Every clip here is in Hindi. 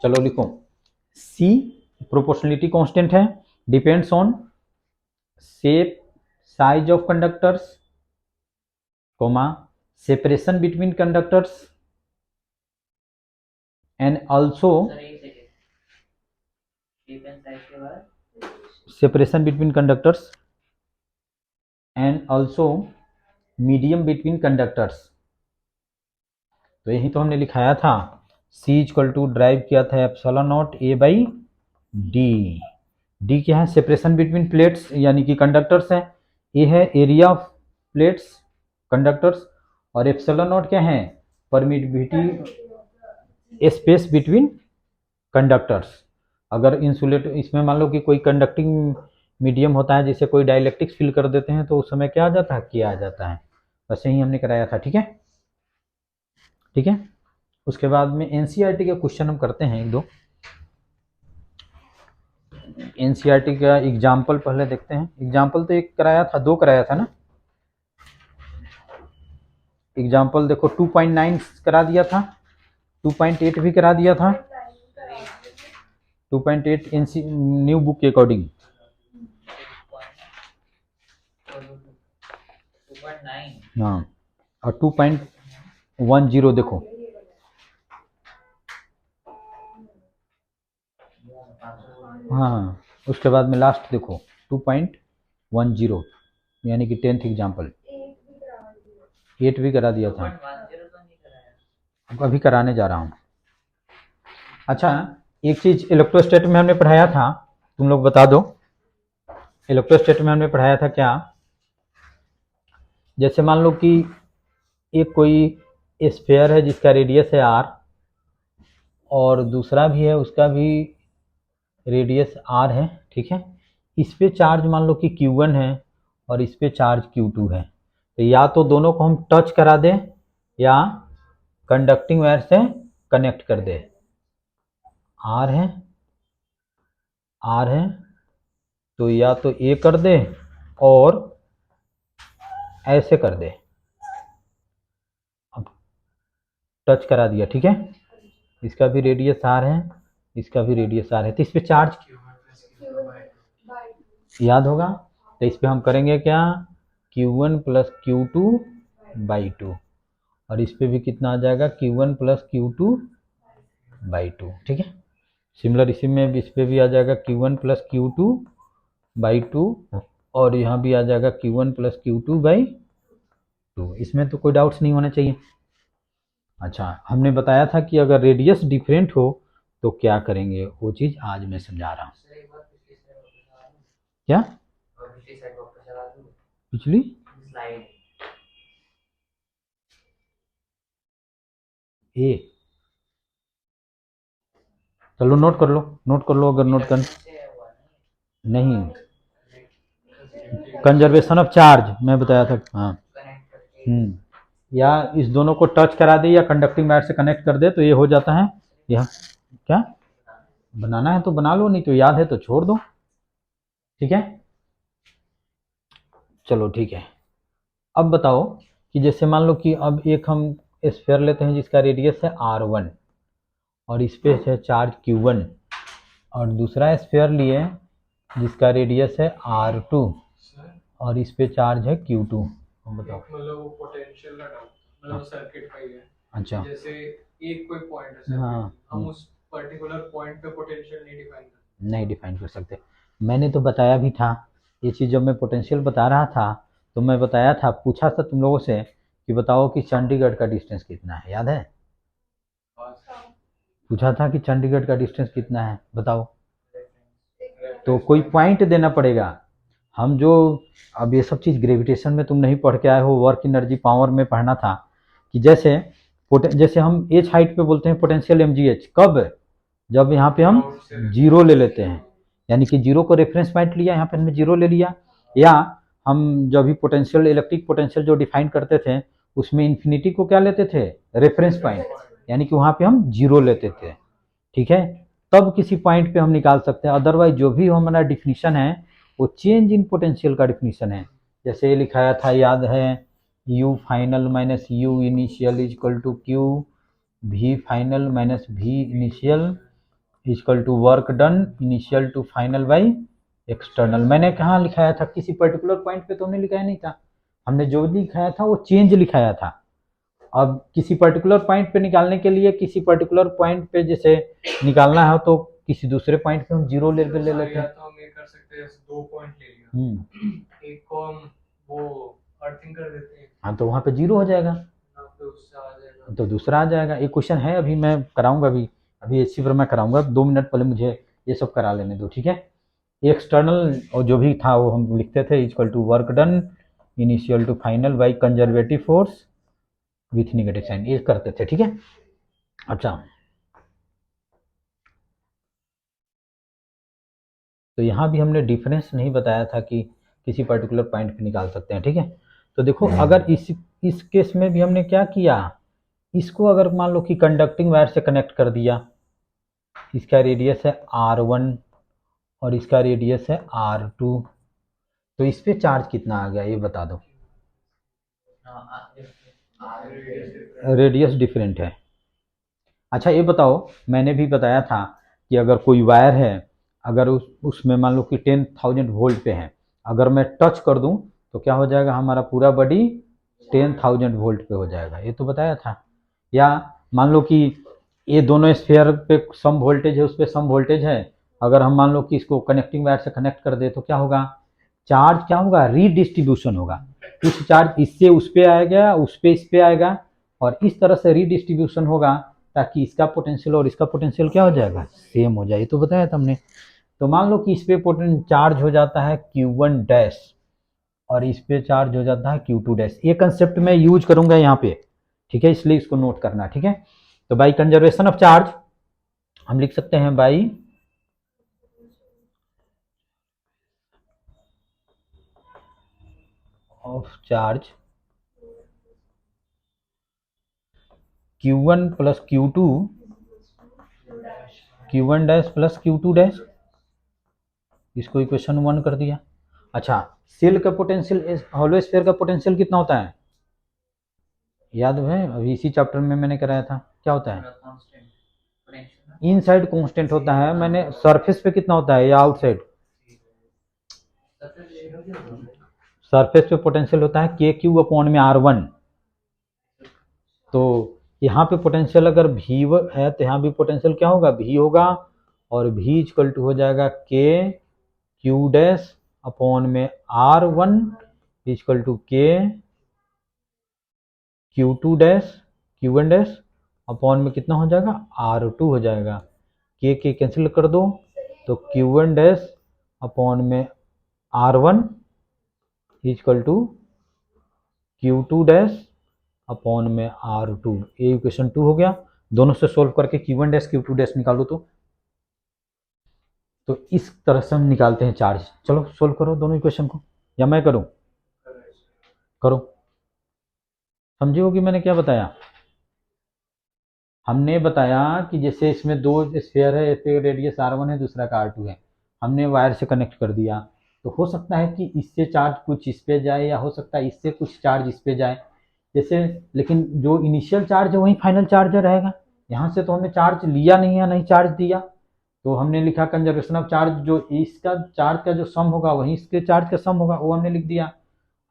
चलो लिखो, सी प्रोपोर्शनलिटी कांस्टेंट है, depends on shape size of conductors, comma separation between conductors and also separation between conductors and also medium between conductors। तो यही तो हमने लिखाया था, C इक्वल टू ड्राइव किया था epsilon naught A by D. D क्या है? सेपरेशन बिटवीन प्लेट्स यानी कि कंडक्टर्स है, ए है एरिया ऑफ प्लेट्स कंडक्टर्स, और एप्सिलॉन नॉट क्या है? Permittivity space between conductors. अगर इंसुलेट इसमें मान लो कि कोई कंडक्टिंग मीडियम होता है, जैसे कोई डाइलेक्ट्रिक्स फिल कर देते हैं तो उस समय क्या आ जाता है? किया आ जाता है। बस यही हमने कराया था। ठीक है, ठीक है। उसके बाद में एनसीईआरटी के क्वेश्चन हम करते हैं एक दो। एनसीईआरटी का एग्जाम्पल पहले देखते हैं। एग्जाम्पल तो एक कराया था, दो कराया था ना। एग्जाम्पल देखो 2.9 करा दिया था, 2.8 भी करा दिया था। 2.8 एनसी न्यू बुक के अकॉर्डिंग, 2.9 हाँ, और 2.10 देखो, हाँ। उसके बाद में लास्ट देखो 2.10 यानी कि 10th एग्जाम्पल। 8 भी करा दिया था, अभी कराने जा रहा हूँ। अच्छा, एक चीज इलेक्ट्रोस्टैट में हमने पढ़ाया था, तुम लोग बता दो। इलेक्ट्रोस्टैट में हमने पढ़ाया था क्या? जैसे मान लो कि एक कोई स्फीयर है जिसका रेडियस है r, और दूसरा भी है उसका भी रेडियस r है, ठीक है। इस पे चार्ज मान लो कि q1 है और इस पे चार्ज q2 है। तो या तो दोनों को हम टच करा दें या कंडक्टिंग वायर से कनेक्ट कर दे। r है तो या तो ये कर दे और ऐसे कर दे। अब टच करा दिया, ठीक है। इसका भी रेडियस r है, इसका भी रेडियस r है, तो इस पे चार्ज याद होगा। तो इस पे हम करेंगे क्या? Q1 प्लस Q2/2, और इस पे भी कितना आ जाएगा? Q1 प्लस Q2/2, ठीक है। सिमिलर इसी में इस पे भी आ जाएगा Q1 प्लस Q2/2, और यहाँ भी आ जाएगा Q1 प्लस Q2/2। इसमें तो कोई डाउट्स नहीं होना चाहिए। अच्छा, हमने बताया था कि अगर रेडियस डिफरेंट हो तो क्या करेंगे, वो चीज़ आज मैं समझा रहा हूँ। क्या पिछली ए? चलो नोट कर लो, नोट कर लो अगर नोट कर नहीं। कंजर्वेशन ऑफ चार्ज मैं बताया था, हाँ। या इस दोनों को टच करा दे या कंडक्टिंग वायर से कनेक्ट कर दे तो ये हो जाता है। यह क्या बनाना है तो बना लो, नहीं तो याद है तो छोड़ दो, ठीक है। चलो ठीक है। अब बताओ कि जैसे मान लो कि अब एक हम स्फीयर लेते हैं जिसका रेडियस है r1 और इस पे है चार्ज q1, और दूसरा स्फीयर लिए जिसका रेडियस है r2 और इस पे चार्ज है q2। बताओ, मतलब वो पोटेंशियल का डाउट, मतलब सर्किट का ही है। अच्छा, जैसे एक कोई पॉइंट है सर्किट, हाँ, हम उस पर्टिकुलर पॉइंट पे पोटेंशियल नहीं डिफाइन कर सकते। मैंने तो बताया भी था ये चीज़, जब मैं पोटेंशियल बता रहा था तो मैं बताया था, पूछा था तुम लोगों से कि बताओ कि चंडीगढ़ का डिस्टेंस कितना है, याद है? पूछा था कि चंडीगढ़ का डिस्टेंस कितना है, बताओ। तो कोई पॉइंट देना पड़ेगा। हम जो अब ये सब चीज़ ग्रेविटेशन में तुम नहीं पढ़ के आए हो, वर्क एनर्जी पावर में पढ़ना था कि जैसे हम एच हाइट पे बोलते हैं पोटेंशियल mgh, कब? जब यहाँ पे हम जीरो ले लेते हैं, यानी कि जीरो को रेफरेंस पॉइंट लिया, यहाँ पे हमने जीरो ले लिया। या हम जब भी पोटेंशियल इलेक्ट्रिक पोटेंशियल जो डिफाइन करते थे उसमें इन्फिनिटी को क्या लेते थे? रेफरेंस पॉइंट, यानी कि वहाँ पे हम जीरो लेते थे, ठीक है। तब किसी पॉइंट पे हम निकाल सकते हैं, अदरवाइज जो भी हमारा डिफिनीशन है वो चेंज इन पोटेंशियल का डिफिनीशन है। जैसे ये लिखाया था, याद है? u final minus u initial is equal to q v final minus v initial equal to work done initial to final by external. मैंने कहाँ लिखाया था, किसी पर्टिकुलर पॉइंट पे तो हमने लिखाया नहीं था, हमने जो लिखाया था वो चेंज लिखाया था। अब किसी पर्टिकुलर पॉइंट पे निकालने के लिए, किसी पर्टिकुलर पॉइंट पे जैसे निकालना है तो किसी दूसरे पॉइंट पे हम जीरो ले लेते हैं। तो हम ये कर सकते हैं, 2 पॉइंट ले लिया, एक को हम वो अर्थिंग कर देते हैं, हाँ तो वहाँ पे जीरो हो जाएगा, तो उससे आ जाएगा, तो दूसरा आ जाएगा। एक क्वेश्चन है अभी मैं कराऊंगा, अभी इसी पर मैं कराऊंगा, 2 मिनट पहले मुझे ये सब करा लेने दो, ठीक है। एक्सटर्नल और जो भी था वो हम लिखते थे equal to work done initial to final by conservative force with negative sign, ये करते थे, ठीक है। अच्छा, तो यहाँ भी हमने डिफरेंस नहीं बताया था कि किसी पर्टिकुलर पॉइंट पे निकाल सकते हैं, ठीक है। तो देखो अगर इस केस में भी हमने क्या किया, इसको अगर मान लो कि कंडक्टिंग वायर से कनेक्ट कर दिया, इसका रेडियस है R1 और इसका रेडियस है R2, तो इस पे चार्ज कितना आ गया ये बता दो। रेडियस डिफरेंट है। अच्छा ये बताओ, मैंने भी बताया था कि अगर कोई वायर है, अगर उसमें मान लो कि 10,000 वोल्ट पे है, अगर मैं टच कर दूं तो क्या हो जाएगा, हमारा पूरा बॉडी 10,000 वोल्ट पे हो जाएगा, ये तो बताया था। या मान लो कि ये दोनों स्फेयर पे सम वोल्टेज है, उस पर सम वोल्टेज है, अगर हम मान लो कि इसको कनेक्टिंग वायर से कनेक्ट कर दे तो क्या होगा, चार्ज क्या होगा, रीडिस्ट्रीब्यूशन होगा। कुछ चार्ज इससे उस पे आएगा, उस पे इस पे आएगा, और इस तरह से रीडिस्ट्रीब्यूशन होगा ताकि इसका पोटेंशियल और इसका पोटेंशियल क्या हो जाएगा, सेम हो जाए, ये तो बताया था हमने। तो मान लो कि इस पे पोटेंशियल चार्ज हो जाता है Q1 डैश और इस पे चार्ज हो जाता है Q2 डैश, ये कंसेप्ट मैं यूज करूंगा यहाँ पे, ठीक है, इसलिए इसको नोट करना, ठीक है। तो बाई कंजर्वेशन ऑफ चार्ज हम लिख सकते हैं by of charge Q1 plus Q2, Q1 dash plus Q2 dash, इसको इक्वेशन 1 कर दिया। अच्छा, सेल का पोटेंशियल, हॉलो स्फीयर का पोटेंशियल कितना होता है, याद है, अभी इसी चैप्टर में मैंने कराया था, क्या होता है, इनसाइड कांस्टेंट होता है। मैंने सरफेस पे कितना होता है या आउटसाइड, सरफेस पे पोटेंशियल होता है KQ अपॉन में R1। तो यहाँ पे पोटेंशियल अगर V है तो यहाँ भी पोटेंशियल क्या होगा, V होगा, और V इक्वल टू हो जाएगा KQ डैश अपॉन में R1 equal to Q2 dash Q1 dash upon में कितना हो जाएगा, R2 हो जाएगा। के कैंसिल कर दो तो Q1 डैश अपॉन में R1 equal to Q2 dash upon में R2, ये इक्वेशन 2 हो गया। दोनों से सोल्व करके Q1 डैश Q2 डैश निकालो तो इस तरह से हम निकालते हैं चार्ज। चलो सोल्व करो दोनों इक्वेशन को, या मैं करूं, करो। समझे हो कि मैंने क्या बताया, हमने बताया कि जैसे इसमें दो स्फीयर है, एक पे रेडियस R1 है, दूसरा का R2 है, हमने वायर से कनेक्ट कर दिया, तो हो सकता है कि इससे चार्ज कुछ इस पे जाए, या हो सकता है इससे कुछ चार्ज इस पे जाए, जैसे, लेकिन जो इनिशियल चार्ज है वही फाइनल चार्ज रहेगा। यहाँ से तो हमने चार्ज लिया नहीं है, नहीं चार्ज दिया, तो हमने लिखा कंजर्वेशन ऑफ चार्ज, जो इसका चार्ज का जो सम होगा वही इसके चार्ज का सम होगा, वो हमने लिख दिया।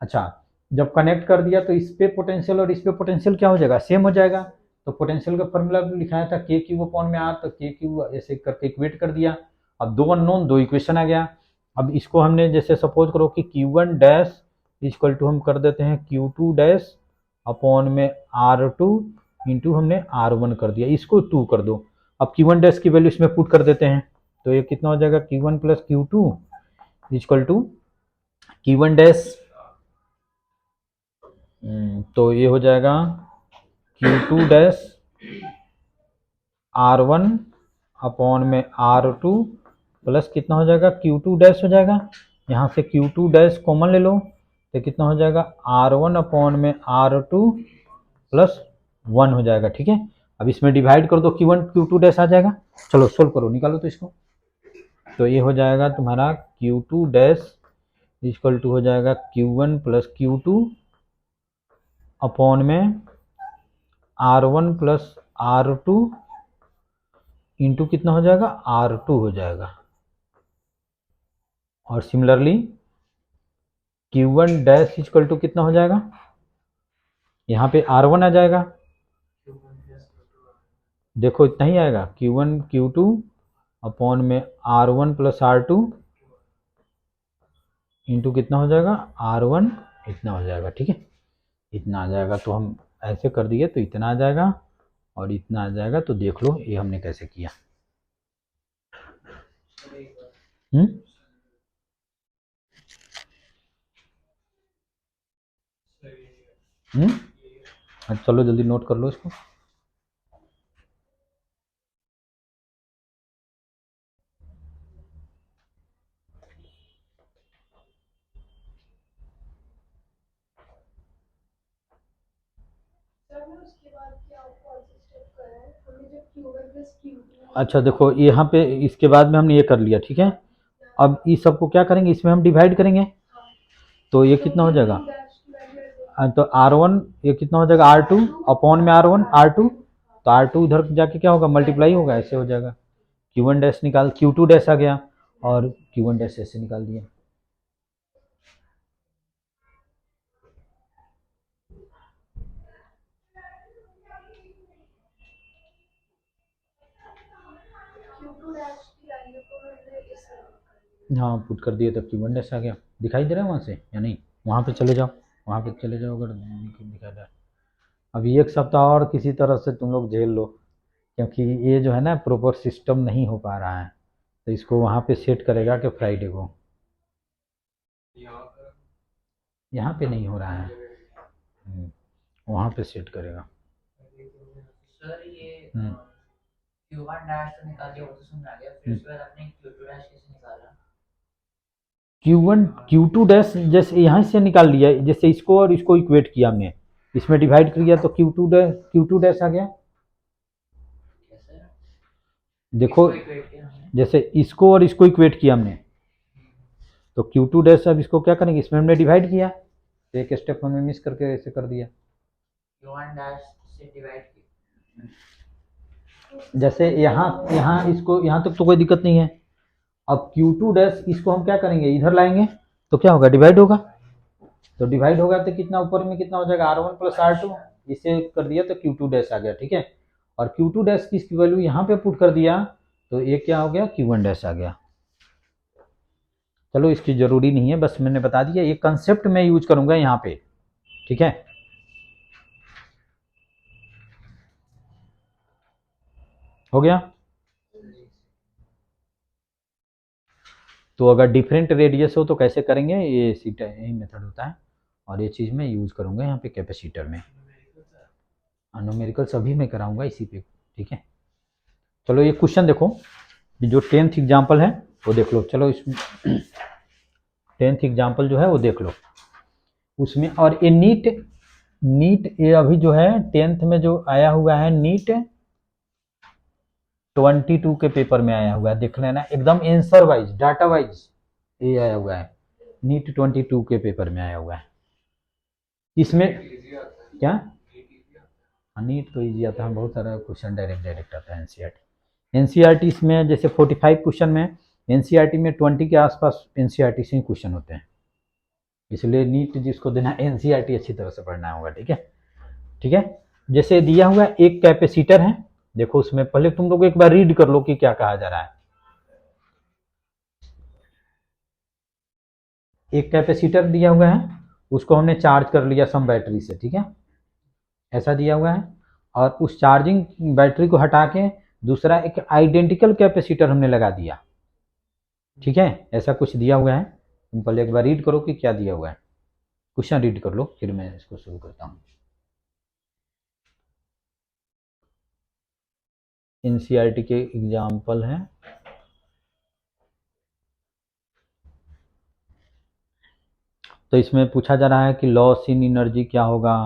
अच्छा, जब कनेक्ट कर दिया तो इस पे पोटेंशियल और इस पे पोटेंशियल क्या हो जाएगा, सेम हो जाएगा। तो पोटेंशियल का फॉर्मूला लिखाया था KQ अपॉन में R, तो KQ ऐसे करके इक्वेट कर दिया। अब दो अननोन, दो इक्वेशन आ गया। अब इसको हमने जैसे सपोज करो कि Q1 डैश इक्वल टू हम कर देते हैं Q2 डैश अपॉन में R2 इंटू हमने R1 कर दिया, इसको 2 कर दो। अब Q1 डैश की वैल्यू इसमें पुट कर देते हैं, तो ये कितना हो जाएगा, Q1 plus Q2 equal to Q1 dash, तो ये हो जाएगा Q2 डैश R1 अपॉन में R2 प्लस कितना हो जाएगा, Q2 डैश हो जाएगा, यहाँ से Q2 डैश कॉमन ले लो तो कितना हो जाएगा, R1 अपॉन में R2 प्लस 1 हो जाएगा, ठीक है। अब इसमें डिवाइड कर दो, Q1 Q2 डैश आ जाएगा। चलो सोल्व करो, निकालो तो इसको, तो ये हो जाएगा तुम्हारा Q2 डैश इक्वल टू हो जाएगा Q1 प्लस Q2 अपॉन में R1 प्लस R2 इंटू कितना हो जाएगा, R2 हो जाएगा। और similarly Q1 dash equal to कितना हो जाएगा, यहाँ पे R1 आ जाएगा। देखो इतना ही आएगा, Q1 Q2 अपॉन में R1 प्लस R2 इंटू कितना हो जाएगा, R1 इतना हो जाएगा। ठीक है, इतना आ जाएगा। तो हम ऐसे कर दिए तो इतना आ जाएगा और इतना आ जाएगा। तो देख लो ये हमने कैसे किया। हम्म अच्छा चलो जल्दी नोट कर लो इसको। अच्छा देखो यहाँ पे इसके बाद में हमने ये कर लिया। ठीक है, अब इस सबको क्या करेंगे, इसमें हम डिवाइड करेंगे। तो ये कितना हो जाएगा, तो R1 ये कितना हो जाएगा, R2 अपॉन में R1 R2। तो R2 इधर जाके क्या होगा, मल्टीप्लाई होगा, ऐसे हो जाएगा। Q1 डैश निकाल, Q2 डैश आ गया और Q1 डैश ऐसे निकाल दिया। हाँ पुट कर दिए तो Q1 डैश आ गया। दिखाई दे रहा है वहाँ से या नहीं, वहाँ पे चले जाओ, वहाँ पे चले जाओ अगर दिखा रहा है। अभी एक सप्ताह और किसी तरह से तुम लोग झेल लो, क्योंकि ये जो है ना प्रॉपर सिस्टम नहीं हो पा रहा है। तो इसको वहाँ पे सेट करेगा कि फ्राइडे को, यहाँ पे नहीं हो रहा है, वहाँ पे सेट करेगा। सर ये Q1 डैश तो निकाल दिया, वो तो समझ आ गया। फिर उसके बाद आपने Q2 डैश कैसे निकाला? Q1 Q2 डैश जैसे यहाँ से निकाल लिया, जैसे इसको और इसको इक्वेट किया हमने, इसमें डिवाइड किया तो Q2 डैश आ गया। कैसे? देखो इसको equate किया हमने। जैसे इसको और इसको इक्वेट किया हमने, तो Q2 डैश अब इसको क्या करेंगे, इसमें हमने डिवाइड किया, तो एक स्टेप हमने मिस करके ऐसे कर दिया। Q1 डैश से डिवाइड किया। जैसे यहाँ यहाँ इसको यहाँ तक तो कोई दिक्कत नहीं है। अब Q2 डैश इसको हम क्या करेंगे, इधर लाएंगे तो क्या होगा, डिवाइड होगा। तो डिवाइड होगा तो कितना ऊपर में कितना हो जाएगा, R1 प्लस R2। इसे कर दिया तो Q2 डैश आ गया। ठीक है, और Q2 डैश की इसकी वैल्यू यहाँ पे पुट कर दिया तो ये क्या हो गया, Q1 डैश आ गया। चलो इसकी जरूरी नहीं है, बस मैंने बता दिया, ये कंसेप्ट मैं यूज करूंगा यहाँ पे। ठीक है, हो गया। तो अगर डिफरेंट रेडियस हो तो कैसे करेंगे, ये यही मेथड होता है। और ये चीज़ मैं यूज़ करूँगा यहाँ पे कैपेसिटर में, न्यूमेरिकल सभी में कराऊंगा इसी पे। ठीक है, चलो ये क्वेश्चन देखो, जो 10th एग्जाम्पल है वो देख लो। चलो इसमें 10th एग्जाम्पल जो है वो देख लो उसमें। और ये नीट ये अभी जो है 10th में जो आया हुआ है, नीट 22 के पेपर में आया हुआ है, देख लेना एकदम आंसर वाइज डाटा वाइज ये आया हुआ है, नीट 22 के पेपर में आया हुआ है। इसमें क्या, नीट तो इजी आता है, बहुत सारा क्वेश्चन डायरेक्ट आता है। एनसीईआरटी इसमें जैसे 45 क्वेश्चन में, एनसीईआरटी में 20 के आसपास एनसीईआरटी से ही क्वेश्चन होते हैं, इसलिए नीट जिसको देना एनसीईआरटी अच्छी तरह से पढ़ना होगा। ठीक है, ठीक है। जैसे दिया हुआ एक कैपेसिटर है, देखो उसमें पहले तुम लोग एक बार रीड कर लो कि क्या कहा जा रहा है। एक कैपेसिटर दिया हुआ है, उसको हमने चार्ज कर लिया सम बैटरी से। ठीक है, ऐसा दिया हुआ है, और उस चार्जिंग बैटरी को हटा के दूसरा एक आइडेंटिकल कैपेसिटर हमने लगा दिया। ठीक है, ऐसा कुछ दिया हुआ है, तुम पहले एक बार रीड करो कि क्या दिया हुआ है, क्वेश्चन रीड कर लो, फिर मैं इसको शुरू करता हूँ। एनसीईआरटी के एग्जाम्पल हैं। तो इसमें पूछा जा रहा है कि लॉस इन एनर्जी क्या होगा।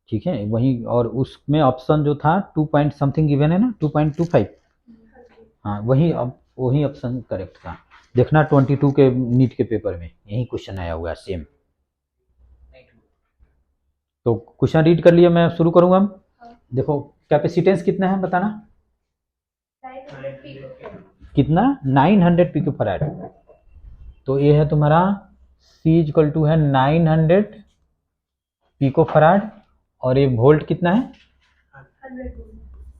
ठीक है, वही, और उसमें ऑप्शन जो था 2 पॉइंट समथिंग गिवन है ना, 2.25। हाँ वही, अब वही ऑप्शन करेक्ट था। देखना 22 के नीट के पेपर में यही क्वेश्चन आया हुआ है सेम। तो क्वेश्चन रीड कर लिया, मैं शुरू करूंगा। देखो कैपेसिटेंस कितना है बताना, कितना 900 पिको फैराड। तो ये है तुम्हारा C इक्वल टू है 900 पिको फैराड और ये वोल्ट कितना है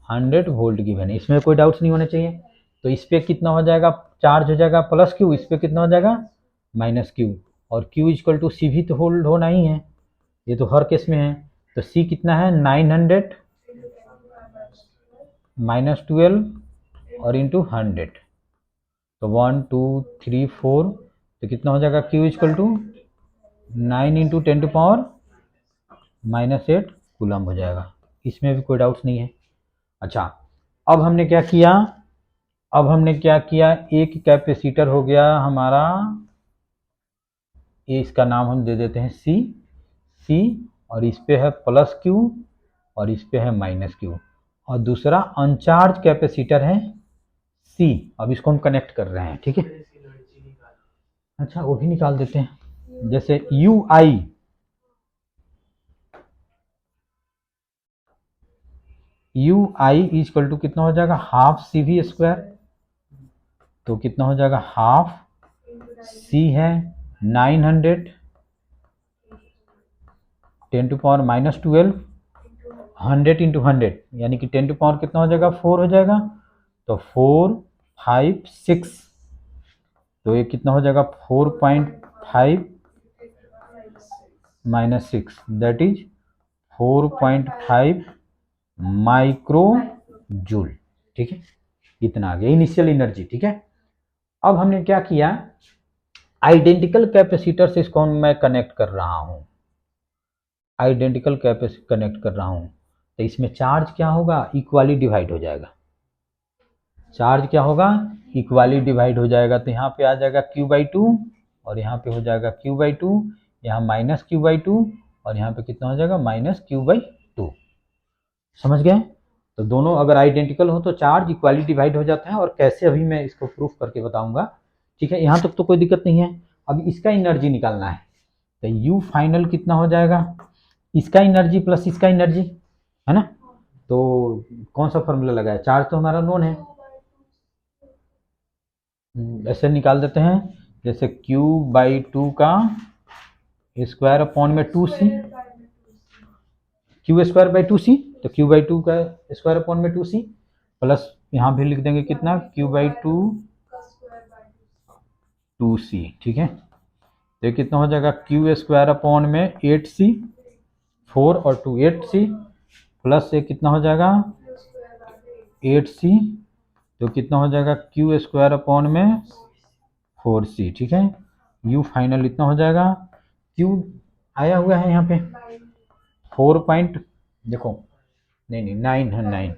100 वोल्ट गिवन है, इसमें कोई डाउट्स नहीं होने चाहिए। तो इस पे कितना हो जाएगा, चार्ज हो जाएगा प्लस क्यू, इस पे कितना हो जाएगा माइनस क्यू, और क्यू इक्वल टू सी भी तो होल्ड होना ही है, ये तो हर केस में है। तो सी कितना है 900 माइनस 12 और इंटू 100, तो 1 2 3 4, तो कितना हो जाएगा Q equal to 9 into 10⁻⁻8 coulomb हो जाएगा, इसमें भी कोई डाउट्स नहीं है। अच्छा, अब हमने क्या किया, एक कैपेसिटर हो गया हमारा, ये इसका नाम हम दे देते हैं सी, और इस पे है प्लस क्यू और इस पे है माइनस क्यू, और दूसरा अनचार्ज कैपेसिटर है सी। अब इसको हम कनेक्ट कर रहे हैं, ठीक है। अच्छा, वो भी निकाल देते हैं, जैसे यू आई इक्वल टू कितना हो जाएगा हाफ सी वी स्क्वायर, तो कितना हो जाएगा हाफ सी है 900 10⁻⁻12 100 इंटू 100, यानी कि 10 टू पावर कितना हो जाएगा 4 हो जाएगा, तो 4 5 6, तो ये कितना हो जाएगा 4.5 minus 6, that is 4.5 micro joule, ठीक है। इतना आ गया इनिशियल एनर्जी, ठीक है। अब हमने क्या किया, आइडेंटिकल कैपेसिटर से इसको मैं कनेक्ट कर रहा हूं, तो इसमें चार्ज क्या होगा इक्वली डिवाइड हो जाएगा, तो यहाँ पे आ जाएगा Q/2 और यहाँ पे हो जाएगा Q/2, यहाँ माइनस Q/2 और यहाँ पे कितना हो जाएगा माइनस Q/2, समझ गए। तो दोनों अगर आइडेंटिकल हो तो चार्ज इक्वली डिवाइड हो जाता है, और कैसे अभी मैं इसको प्रूफ करके बताऊंगा, ठीक है। यहाँ तक तो कोई दिक्कत नहीं है। अब इसका एनर्जी निकालना है, तो U फाइनल कितना हो जाएगा, इसका एनर्जी प्लस इसका एनर्जी, है ना। तो कौन सा फॉर्मूला लगाया, चार्ज तो हमारा नोन है, ऐसे निकाल देते हैं, जैसे Q/2 का स्क्वायर अपॉन में 2C, Q²/2C, तो Q/2 का स्क्वायर अपॉन में 2C, प्लस यहाँ भी लिख देंगे कितना Q/2 2C, ठीक है। तो कितना हो जाएगा Q² अपॉन में 8C, 4 और 2 8C, प्लस ये कितना हो जाएगा 8C, तो कितना हो जाएगा Q² अपॉन में 4C, ठीक है। U फाइनल इतना हो जाएगा, Q आया हुआ है यहाँ पे 4 पॉइंट, देखो नहीं 9 है,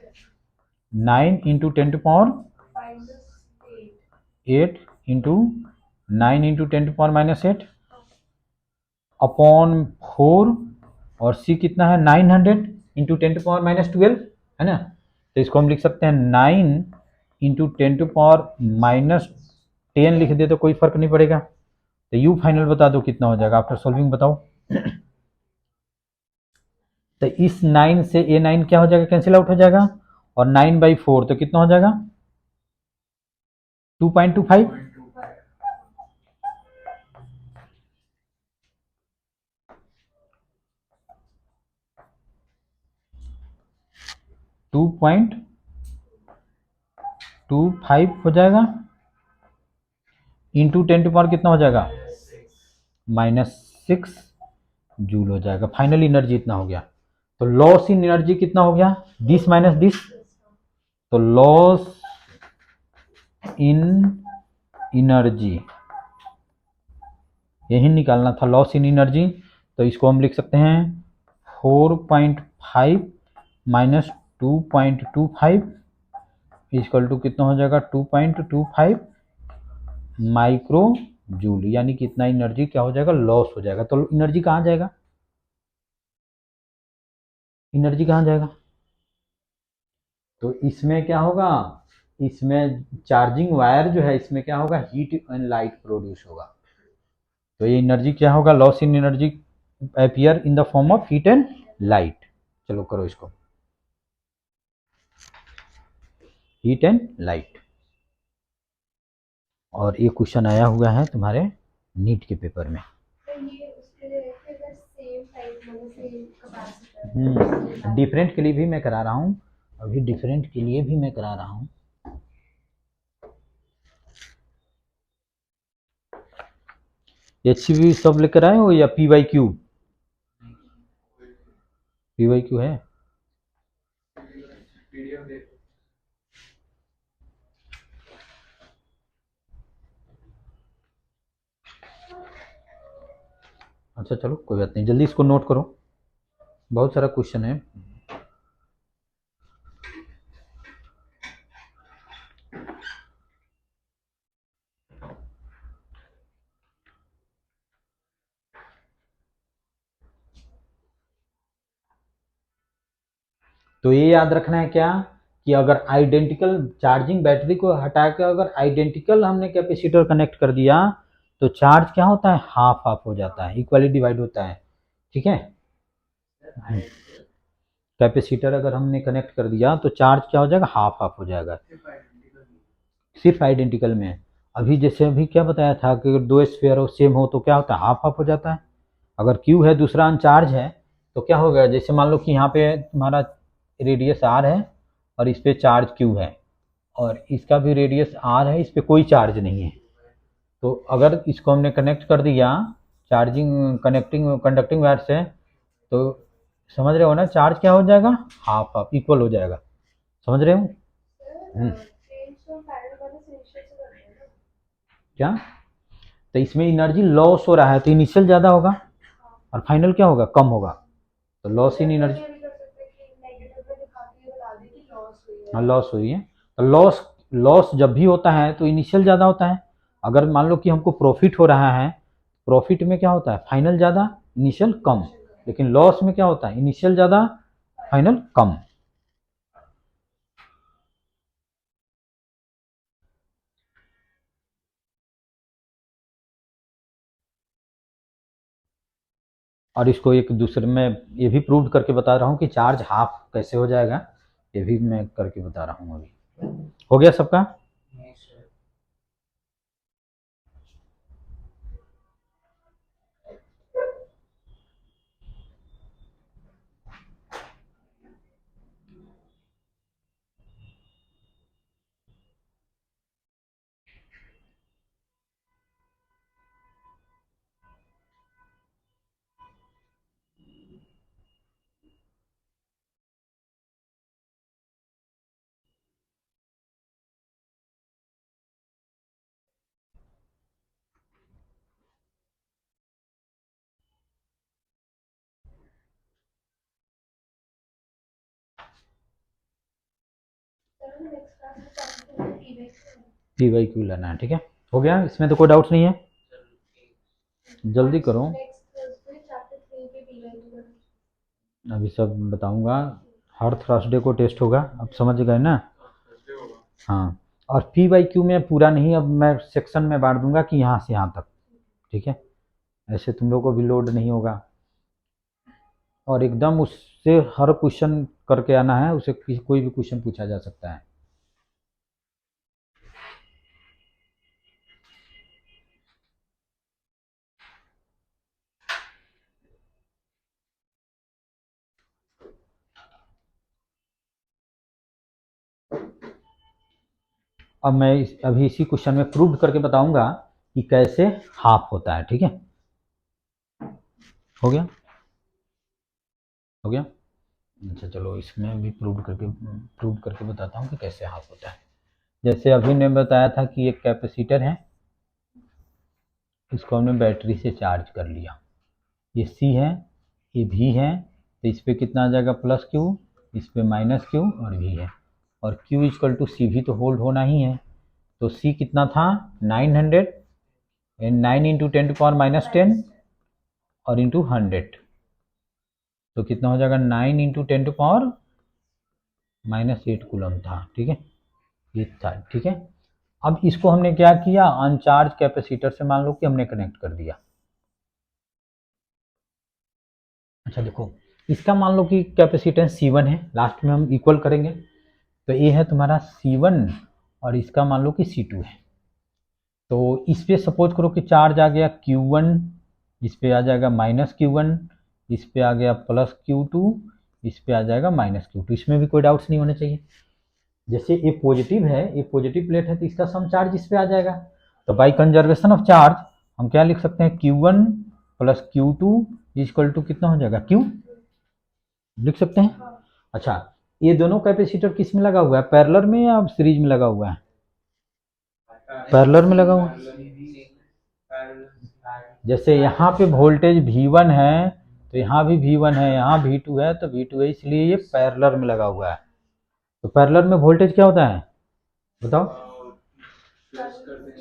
9 इंटू 10⁻8 इंटू 9 इंटू 10⁻⁻8 अपॉन 4, और C कितना है 900 इंटू 10⁻⁻12, है ना। तो इसको हम लिख सकते हैं 9 इंटू 10⁻10 लिख दे तो कोई फर्क नहीं पड़ेगा। तो U फाइनल बता दो कितना हो जाएगा आफ्टर सॉल्विंग, बताओ। तो इस 9 से ये 9 क्या हो जाएगा कैंसिल आउट हो जाएगा, और 9/4 तो कितना हो जाएगा 2.25, 2.25 हो जाएगा, इंटू 10 टू पावर कितना हो जाएगा -6 जूल हो जाएगा। फाइनल एनर्जी इतना हो गया। तो लॉस इन एनर्जी कितना हो गया, दिस माइनस दिस, तो लॉस इन एनर्जी यही निकालना था, लॉस इन एनर्जी। तो इसको हम लिख सकते हैं 4.5 माइनस 2.25 इक्वल टू कितना हो जाएगा 2.25 माइक्रो जूल, यानी कि इतना एनर्जी क्या हो जाएगा लॉस हो जाएगा। तो एनर्जी कहाँ जाएगा, तो इसमें क्या होगा, इसमें चार्जिंग वायर जो है इसमें क्या होगा हीट एंड लाइट प्रोड्यूस होगा। तो ये एनर्जी क्या होगा, loss in energy appear in the form of heat and light. चलो करो इसको, हीट एंड लाइट। और ये क्वेश्चन आया हुआ है तुम्हारे नीट के पेपर में। डिफरेंट के लिए भी मैं करा रहा हूँ, अभी डिफरेंट के लिए भी मैं करा रहा हूँ। HCV सब लेकर आए हो या PYQ? PYQ है? PDF देखो। अच्छा चलो कोई बात नहीं, जल्दी इसको नोट करो, बहुत सारा क्वेश्चन है। तो ये याद रखना है क्या कि अगर आइडेंटिकल चार्जिंग बैटरी को हटा के अगर आइडेंटिकल हमने कैपेसिटर कनेक्ट कर दिया तो चार्ज क्या होता है, हाफ हाफ हो जाता है, इक्वली डिवाइड होता है। ठीक है, कैपेसिटर अगर हमने कनेक्ट कर दिया तो चार्ज क्या हो जाएगा, हाफ हाफ हो जाएगा, सिर्फ आइडेंटिकल में। अभी जैसे अभी क्या बताया था कि अगर दो स्फीयर हो सेम हो तो क्या होता है, हाफ हाफ हो जाता है। अगर क्यू है दूसरा अनचार्ज है तो क्या होगा, जैसे मान लो कि यहाँ पे तुम्हारा रेडियस आर है और इस पे चार्ज क्यू है और इसका भी रेडियस आर है, इस पे कोई चार्ज नहीं है, तो अगर इसको हमने कनेक्ट कर दिया चार्जिंग कनेक्टिंग कंडक्टिंग वायर से तो समझ रहे हो ना, चार्ज क्या हो जाएगा, हाफ हाफ इक्वल हो जाएगा। समझ रहे हो? क्या, तो इसमें एनर्जी लॉस हो रहा है तो इनिशियल ज़्यादा होगा और फाइनल क्या होगा, कम होगा, तो लॉस इन एनर्जी। हाँ लॉस हुई है, तो लॉस लॉस जब भी होता है तो इनिशियल ज़्यादा होता है। अगर मान लो कि हमको प्रॉफिट हो रहा है, प्रॉफिट में क्या होता है, फाइनल ज़्यादा इनिशियल कम, लेकिन लॉस में क्या होता है, इनिशियल ज़्यादा फाइनल कम। और इसको एक दूसरे में ये भी प्रूव करके बता रहा हूँ कि चार्ज हाफ कैसे हो जाएगा, ये भी मैं करके बता रहा हूँ। अभी हो गया सबका? PYQ लेना है, ठीक है, हो गया, इसमें तो कोई डाउट नहीं है, जल्दी करो, अभी सब बताऊंगा। हर थर्सडे को टेस्ट होगा, अब समझ गए ना? हाँ, और PYQ में पूरा नहीं, अब मैं सेक्शन में बांट दूंगा कि यहाँ से यहाँ तक, ठीक है, ऐसे तुम लोगों को भी लोड नहीं होगा और एकदम उससे हर क्वेश्चन करके आना है, उसे कोई भी क्वेश्चन पूछा जा सकता है। अब मैं अभी इसी क्वेश्चन में प्रूव करके बताऊंगा कि कैसे हाफ होता है, ठीक है, हो गया, हो गया। अच्छा चलो इसमें भी प्रूव करके बताता हूँ कि कैसे हाफ होता है। जैसे अभी ने बताया था कि एक कैपेसिटर है, इसको हमने बैटरी से चार्ज कर लिया, ये C है, ये V है, तो इस पर कितना आ जाएगा, प्लस Q, इस पर माइनस Q और V है, और Q इक्वल टू सी भी तो होल्ड होना ही है, तो C कितना था 900 एंड 9 इंटू 10⁻⁻10 और इंटू 100, तो कितना हो जाएगा 9 इंटू 10⁻⁻8 कूलम था, ठीक है, ये था, ठीक है। अब इसको हमने क्या किया, अनचार्ज कैपेसिटर से मान लो कि हमने कनेक्ट कर दिया। अच्छा देखो, इसका मान लो कि कैपेसिटेंस C1 है, लास्ट में हम इक्वल करेंगे, तो ये है तुम्हारा C1 और इसका मान लो कि C2 है। तो इस पे सपोज करो कि चार्ज आ गया Q1, इस पे आ जाएगा -Q1, इस पे आ गया +Q2, इस पे आ जाएगा -Q2। इसमें भी कोई डाउट्स नहीं होने चाहिए। जैसे ये पॉजिटिव है, ये पॉजिटिव प्लेट है, तो इसका सम चार्ज इस पे आ जाएगा। तो बाई कंजर्वेशन ऑफ चार्ज हम क्या लिख सकते हैं, Q1 + Q2 इक्वल टू कितना हो जाएगा, Q लिख सकते हैं। अच्छा, ये दोनों कैपेसिटर किस में लगा हुआ है, पैरेलल में या सीरीज में लगा हुआ है, पैरेलल में लगा हुआ है। जैसे यहाँ पे वोल्टेज V1 है तो यहाँ भी V1 है, यहाँ V2 है तो V2 है, इसलिए ये पैरेलल में लगा हुआ है। तो पैरेलल में वोल्टेज क्या होता है बताओ,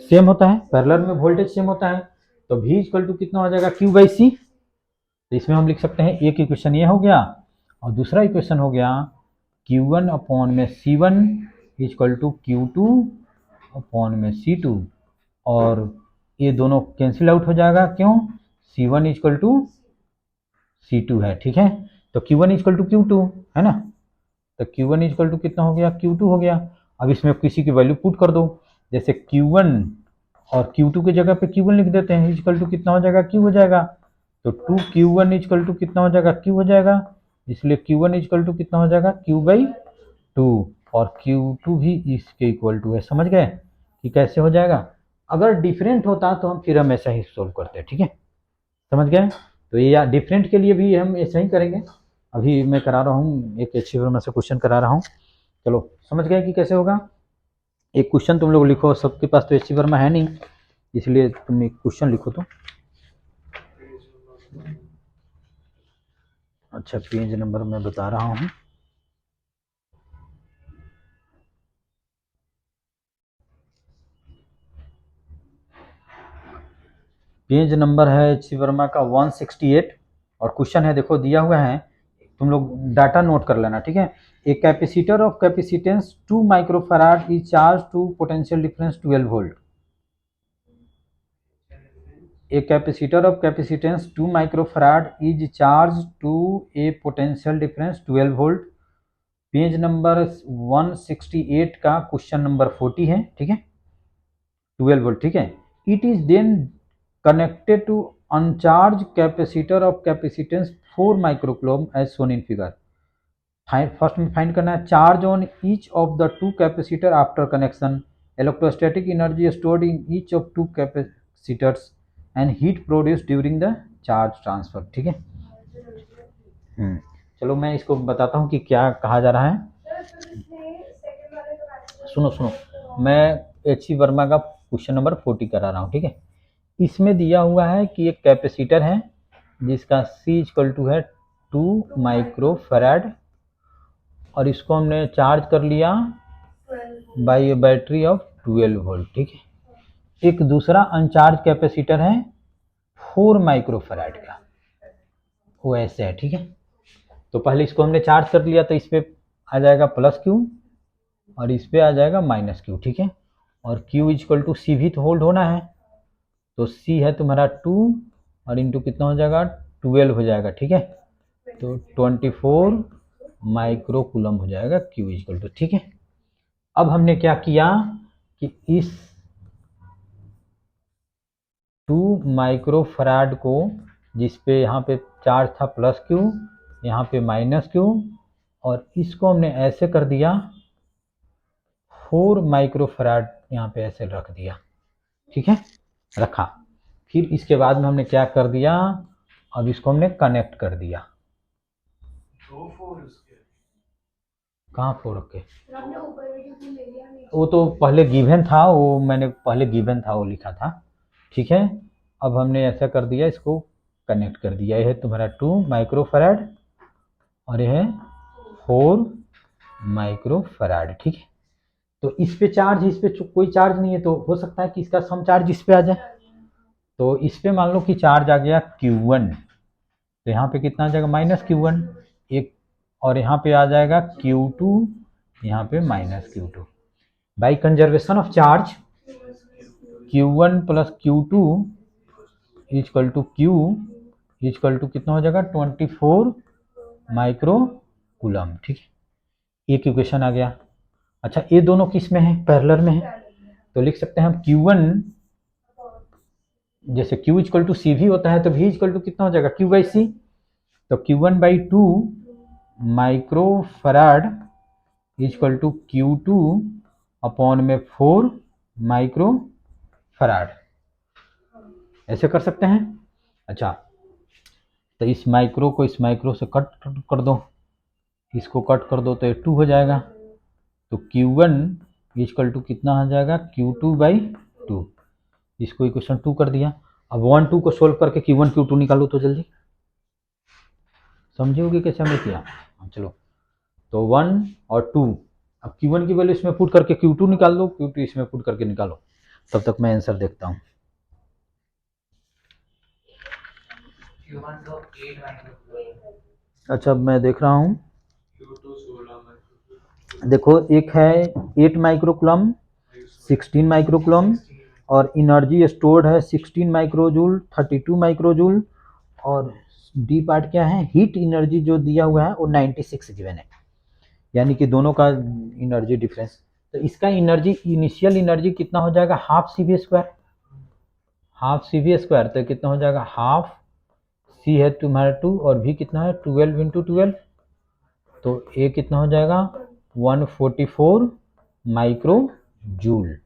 सेम होता है, पैरेलल में वोल्टेज सेम होता है। तो V इक्वल टू कितना हो जाएगा, Q/C। तो इसमें हम लिख सकते हैं, एक इक्वेशन ये हो गया और दूसरा इक्वेशन हो गया Q1/C1 इक्वल टू Q2/C2, और ये दोनों कैंसिल आउट हो जाएगा, क्यों, C1 इक्वल टू C2 है, ठीक है। तो Q1 इक्वल टू Q2 है ना, तो Q1 इक्वल टू कितना हो गया, Q2 हो गया। अब इसमें किसी की वैल्यू पुट कर दो, जैसे Q1 और Q2 की जगह पे Q1 लिख देते हैं, इक्वल टू कितना हो जाएगा, Q हो जाएगा। तो 2Q1 इक्वल टू कितना हो जाएगा, Q हो जाएगा, इसलिए Q1 इक्वल टू कितना हो जाएगा, Q/2, और Q2 भी इसके इक्वल टू है। समझ गए कि कैसे हो जाएगा। अगर डिफरेंट होता तो हम ऐसा ही सोल्व करते हैं, ठीक है, समझ गए। तो ये या डिफरेंट के लिए भी हम ऐसा ही करेंगे। अभी मैं करा रहा हूँ एक अच्छी में से क्वेश्चन करा रहा हूँ, चलो समझ गए कि कैसे होगा। एक क्वेश्चन तुम लोग लिखो, सबके पास तो एच वर्मा है नहीं, इसलिए तुम एक क्वेश्चन लिखो तो। अच्छा, पेज नंबर मैं बता रहा हूँ, पेज नंबर है एच वर्मा का 168, और क्वेश्चन है, देखो दिया हुआ है, तुम लोग डाटा नोट कर लेना, ठीक है। A capacitor of capacitance 2 microfarad is charge to potential difference 12 volt. A capacitor of capacitance 2 microfarad is charged to a potential difference 12 volt। Page number 168 का क्वेश्चन नंबर 40 है, ठीक है, 12 वोल्ट, ठीक है। It is then connected to uncharge capacitor of capacitance 4 microcoulomb as shown in figure. First में फाइंड करना है charge on each of the two capacitor after connection, electrostatic energy stored in each of two capacitors and heat produce during the charge transfer, ठीक है। चलो मैं इसको बताता हूँ कि क्या कहा जा रहा है। सुनो सुनो, मैं एच वर्मा का क्वेश्चन नंबर 40 करा रहा हूँ, ठीक है। इसमें दिया हुआ है कि एक कैपेसिटर है जिसका C इक्वल टू है 2 माइक्रोफैराड, और इसको हमने चार्ज कर लिया by A battery of 12 volt, ठीक है। एक दूसरा अनचार्ज कैपेसिटर है 4 माइक्रोफैराड का, वो ऐसे है, ठीक है। तो पहले इसको हमने चार्ज कर लिया, तो इस पे आ जाएगा +Q और इस पे आ जाएगा -Q, ठीक है। और Q इक्वल टू C भी तो होल्ड होना है, तो C है तुम्हारा 2 और इंटू कितना हो जाएगा, 12 हो जाएगा, ठीक है। तो 24 माइक्रोकूलम हो जाएगा Q इक्वल टू, ठीक है। अब हमने क्या किया कि इस 2 माइक्रोफैराड को, जिस पे यहाँ पे चार्ज था +Q, यहाँ पे -Q, और इसको हमने ऐसे कर दिया 4 माइक्रोफैराड यहाँ पे ऐसे रख दिया, ठीक है, रखा। फिर इसके बाद में हमने क्या कर दिया, अब इसको हमने कनेक्ट कर दिया। कहाँ 4 रखे, वो तो पहले गिवन था, वो मैंने पहले गिवन था वो लिखा था, ठीक है। अब हमने ऐसा कर दिया, इसको कनेक्ट कर दिया। यह है तुम्हारा 2 माइक्रोफैराड और यह है 4 माइक्रोफैराड, ठीक है। तो इस पे चार्ज, इस पे कोई चार्ज नहीं है, तो हो सकता है कि इसका सम चार्ज इस पे आ जाए। तो इस पे मान लो कि चार्ज आ गया Q1, तो यहाँ पे कितना आ जाएगा, -Q1 एक, और यहाँ पे आ जाएगा Q2, यहाँ पे -Q2। By conservation of charge Q1 + Q2 equal to Q equal to कितना हो जाएगा, 24 माइक्रोकूलम, ठीक है। एक इक्वेशन आ गया। अच्छा ये दोनों किस में है, पैरेलल में है, तो लिख सकते हैं हम Q1, जैसे Q इक्वल टू सी भी होता है तो V इक्वल टू कितना हो जाएगा Q बाई सी, तो Q1/2 microfarad equal to Q2 upon में 4 माइक्रो फराड, ऐसे कर सकते हैं। अच्छा तो इस माइक्रो को इस माइक्रो से कट कर दो, इसको कट कर दो तो ये 2 हो जाएगा, तो Q1 इक्वल टू कितना हो जाएगा Q2/2, इसको इक्वेशन 2 कर दिया। अब 1 2 को सोल्व करके Q1 Q2 निकालो तो जल्दी, समझोगे कैसे हमने किया। चलो तो 1 और 2, अब Q1 की वैल्यू इसमें पुट करके Q2 निकाल दो, Q2 इसमें पुट करके निकालो, तब तक मैं आंसर देखता हूँ। Q1 तो 8 माइक्रो, अच्छा अब मैं देख रहा हूँ, Q2 16 माइक्रो, देखो एक है 8 माइक्रोकुलम, 16 माइक्रोकुलम, और एनर्जी स्टोर्ड है 16 माइक्रोजूल, 32 माइक्रोजूल, और डी पार्ट क्या है, हीट एनर्जी जो दिया हुआ है वो 96 गिवन है, यानी कि दोनों का एनर्जी डिफरेंस, तो इसका एनर्जी इनिशियल एनर्जी कितना हो जाएगा half C V square, half C V square, तो कितना हो जाएगा हाफ सी है तुम्हारा 2 और भी कितना है 12 इंटू 12, तो ए कितना हो जाएगा 144 माइक्रो जूल,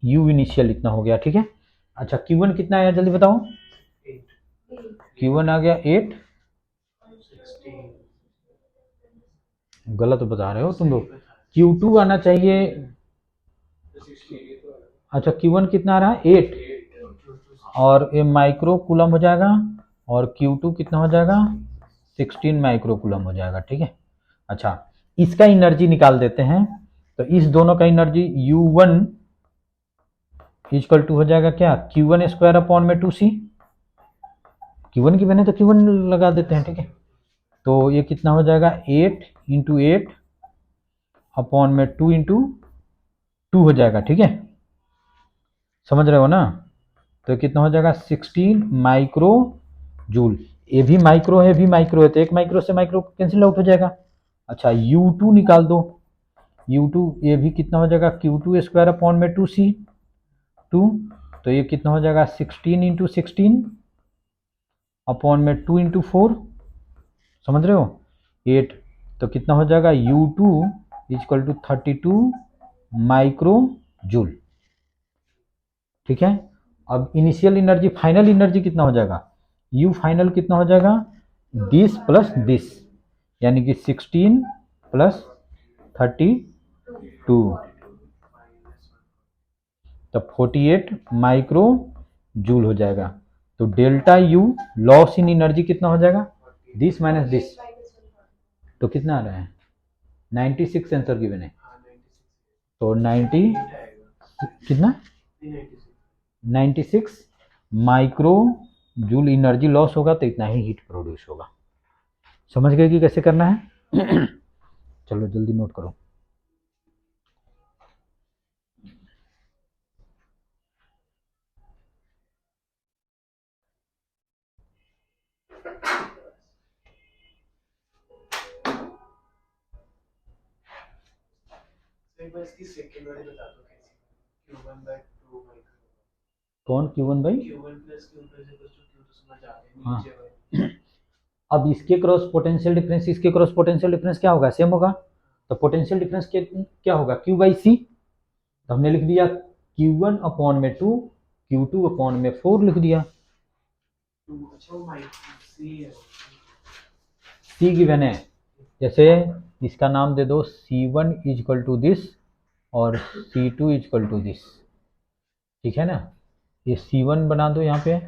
यू इनिशियल इतना हो गया, ठीक है। अच्छा Q1 कितना आया जल्दी बताओ, Q1 आ गया 8, 16 गलत बता रहे हो तुम लोग, Q2 आना चाहिए, 16 अच्छा Q1 कितना आ रहा है 8, और ये माइक्रो कूलम हो जाएगा, और Q2 कितना हो जाएगा 16 माइक्रो कूलम हो जाएगा, ठीक है। अच्छा इसका एनर्जी निकाल देते हैं, तो इस दोनों का एनर्जी U1 इक्वल टू हो जाएगा क्या Q1 स्क्वायर अपॉन में 2C, Q1 की बने तो Q1 लगा देते हैं, ठीक है, तो ये कितना हो जाएगा 8 इंटू 8 अपॉन में 2 इंटू 2 हो जाएगा, ठीक है, समझ रहे हो ना, तो कितना हो जाएगा 16 माइक्रो जूल, ये भी माइक्रो है, भी माइक्रो है, तो एक माइक्रो से माइक्रो कैंसिल आउट हो जाएगा। अच्छा U2 निकाल दो, U2 ये भी कितना हो जाएगा Q2 स्क्वायर अपॉन में 2C 2, तो ये कितना हो जाएगा 16 इंटू 16 अपॉन में 2 इंटू 4, समझ रहे हो 8, तो कितना हो जाएगा U2 equal to 32 micro joule, ठीक है। अब इनिशियल एनर्जी फाइनल एनर्जी कितना हो जाएगा, U फाइनल कितना हो जाएगा दिस प्लस दिस, यानी कि 16 प्लस 32, तब 48 माइक्रो जूल हो जाएगा, तो delta U loss in energy कितना हो जाएगा दिस माइनस दिस, तो कितना आ रहा है 96 आंसर गिवन है, तो 90 कितना 96 माइक्रो जूल एनर्जी लॉस होगा, तो इतना ही हीट प्रोड्यूस होगा, समझ गए कि कैसे करना है। चलो जल्दी नोट करो, एक बार इसकी सेकंड वाली बता दो कैसी, Q1/2 माइक्रो, कौन Q1/, Q1 plus Q2 Q2 समझ आ गई हाँ नीचे वाली, अब इसके क्रॉस पोटेंशियल डिफरेंस, इसके क्रॉस पोटेंशियल डिफरेंस क्या होगा सेम होगा, तो पोटेंशियल डिफरेंस क्या होगा Q/C, तो हमने लिख दिया Q1 अपॉन में 2 Q2 अपॉन में 4 लिख दिया, अच्छा वो माइक्रो सी है, C गिवन है, जैसे इसका नाम दे दो C1 इक्वल टू दिस और C2 इक्वल टू दिस, ठीक है ना, ये C1 बना दो यहाँ पे,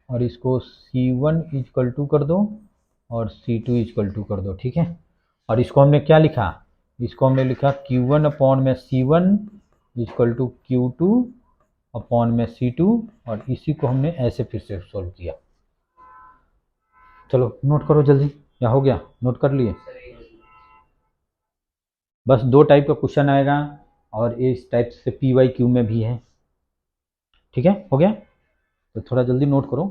और इसको C1 इक्वल टू कर दो और C2 इक्वल टू कर दो, ठीक है, और इसको हमने क्या लिखा, इसको हमने लिखा Q1 अपॉन में C1 equal to Q2 upon में C2, और इसी को हमने ऐसे फिर से सॉल्व किया। चलो नोट करो जल्दी, या हो गया नोट कर लिए, बस 2 टाइप का क्वेश्चन आएगा, और इस टाइप से PYQ में भी है, ठीक है हो गया, तो थोड़ा जल्दी नोट करो।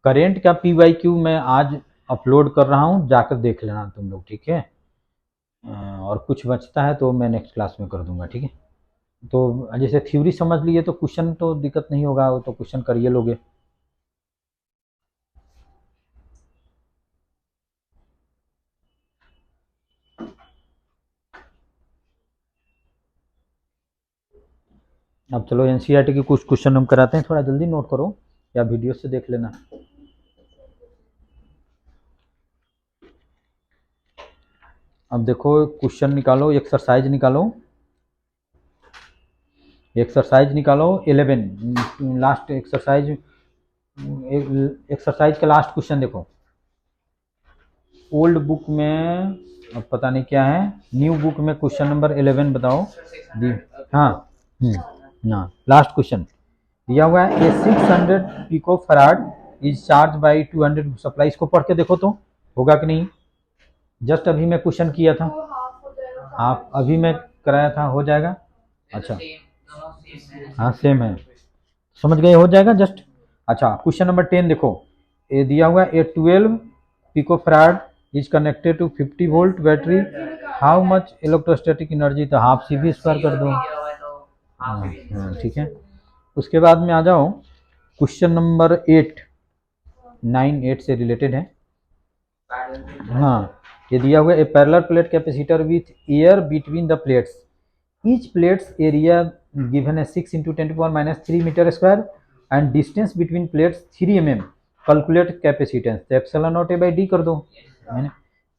करेंट का PYQ मैं आज अपलोड कर रहा हूँ, जाकर देख लेना तुम लोग, ठीक है। और कुछ बचता है तो मैं नेक्स्ट क्लास में कर दूंगा, ठीक है। तो जैसे थ्योरी समझ लिए तो क्वेश्चन तो दिक्कत नहीं होगा, वो तो क्वेश्चन करिए लोगे। अब चलो एनसीईआरटी के कुछ क्वेश्चन हम कराते हैं, थोड़ा जल्दी नोट करो या वीडियो से देख लेना। अब देखो क्वेश्चन निकालो, एक्सरसाइज निकालो, एक्सरसाइज निकालो 11, लास्ट एक्सरसाइज, एक्सरसाइज का लास्ट क्वेश्चन देखो। ओल्ड बुक में अब पता नहीं क्या है, न्यू बुक में क्वेश्चन नंबर 11 बताओ। हाँ हाँ, लास्ट क्वेश्चन दिया हुआ है, a 600 picofarad is charge by 200 supply. इसको पढ़ के देखो तो होगा कि नहीं। जस्ट अभी मैं क्वेश्चन किया था, आप अभी मैं कराया था, हो जाएगा। अच्छा हाँ सेम है, समझ गए, हो जाएगा जस्ट। अच्छा क्वेश्चन नंबर 10 देखो, ये दिया हुआ है, a 12 picofarad is connected to 50 volt battery, how much electrostatic energy, तो हाफ सी भी स्क्वायर कर दो। हाँ ठीक है। उसके बाद में आ जाओ क्वेश्चन नंबर 8, 9 8 से रिलेटेड है। हाँ ये दिया हुआ है, a parallel plate capacitor with air between the plates, each plates area given है 6 × 10⁻³ metre square and distance between plates 3 mm, calculate capacitance, तो epsilon naught A by D कर दो, है ना।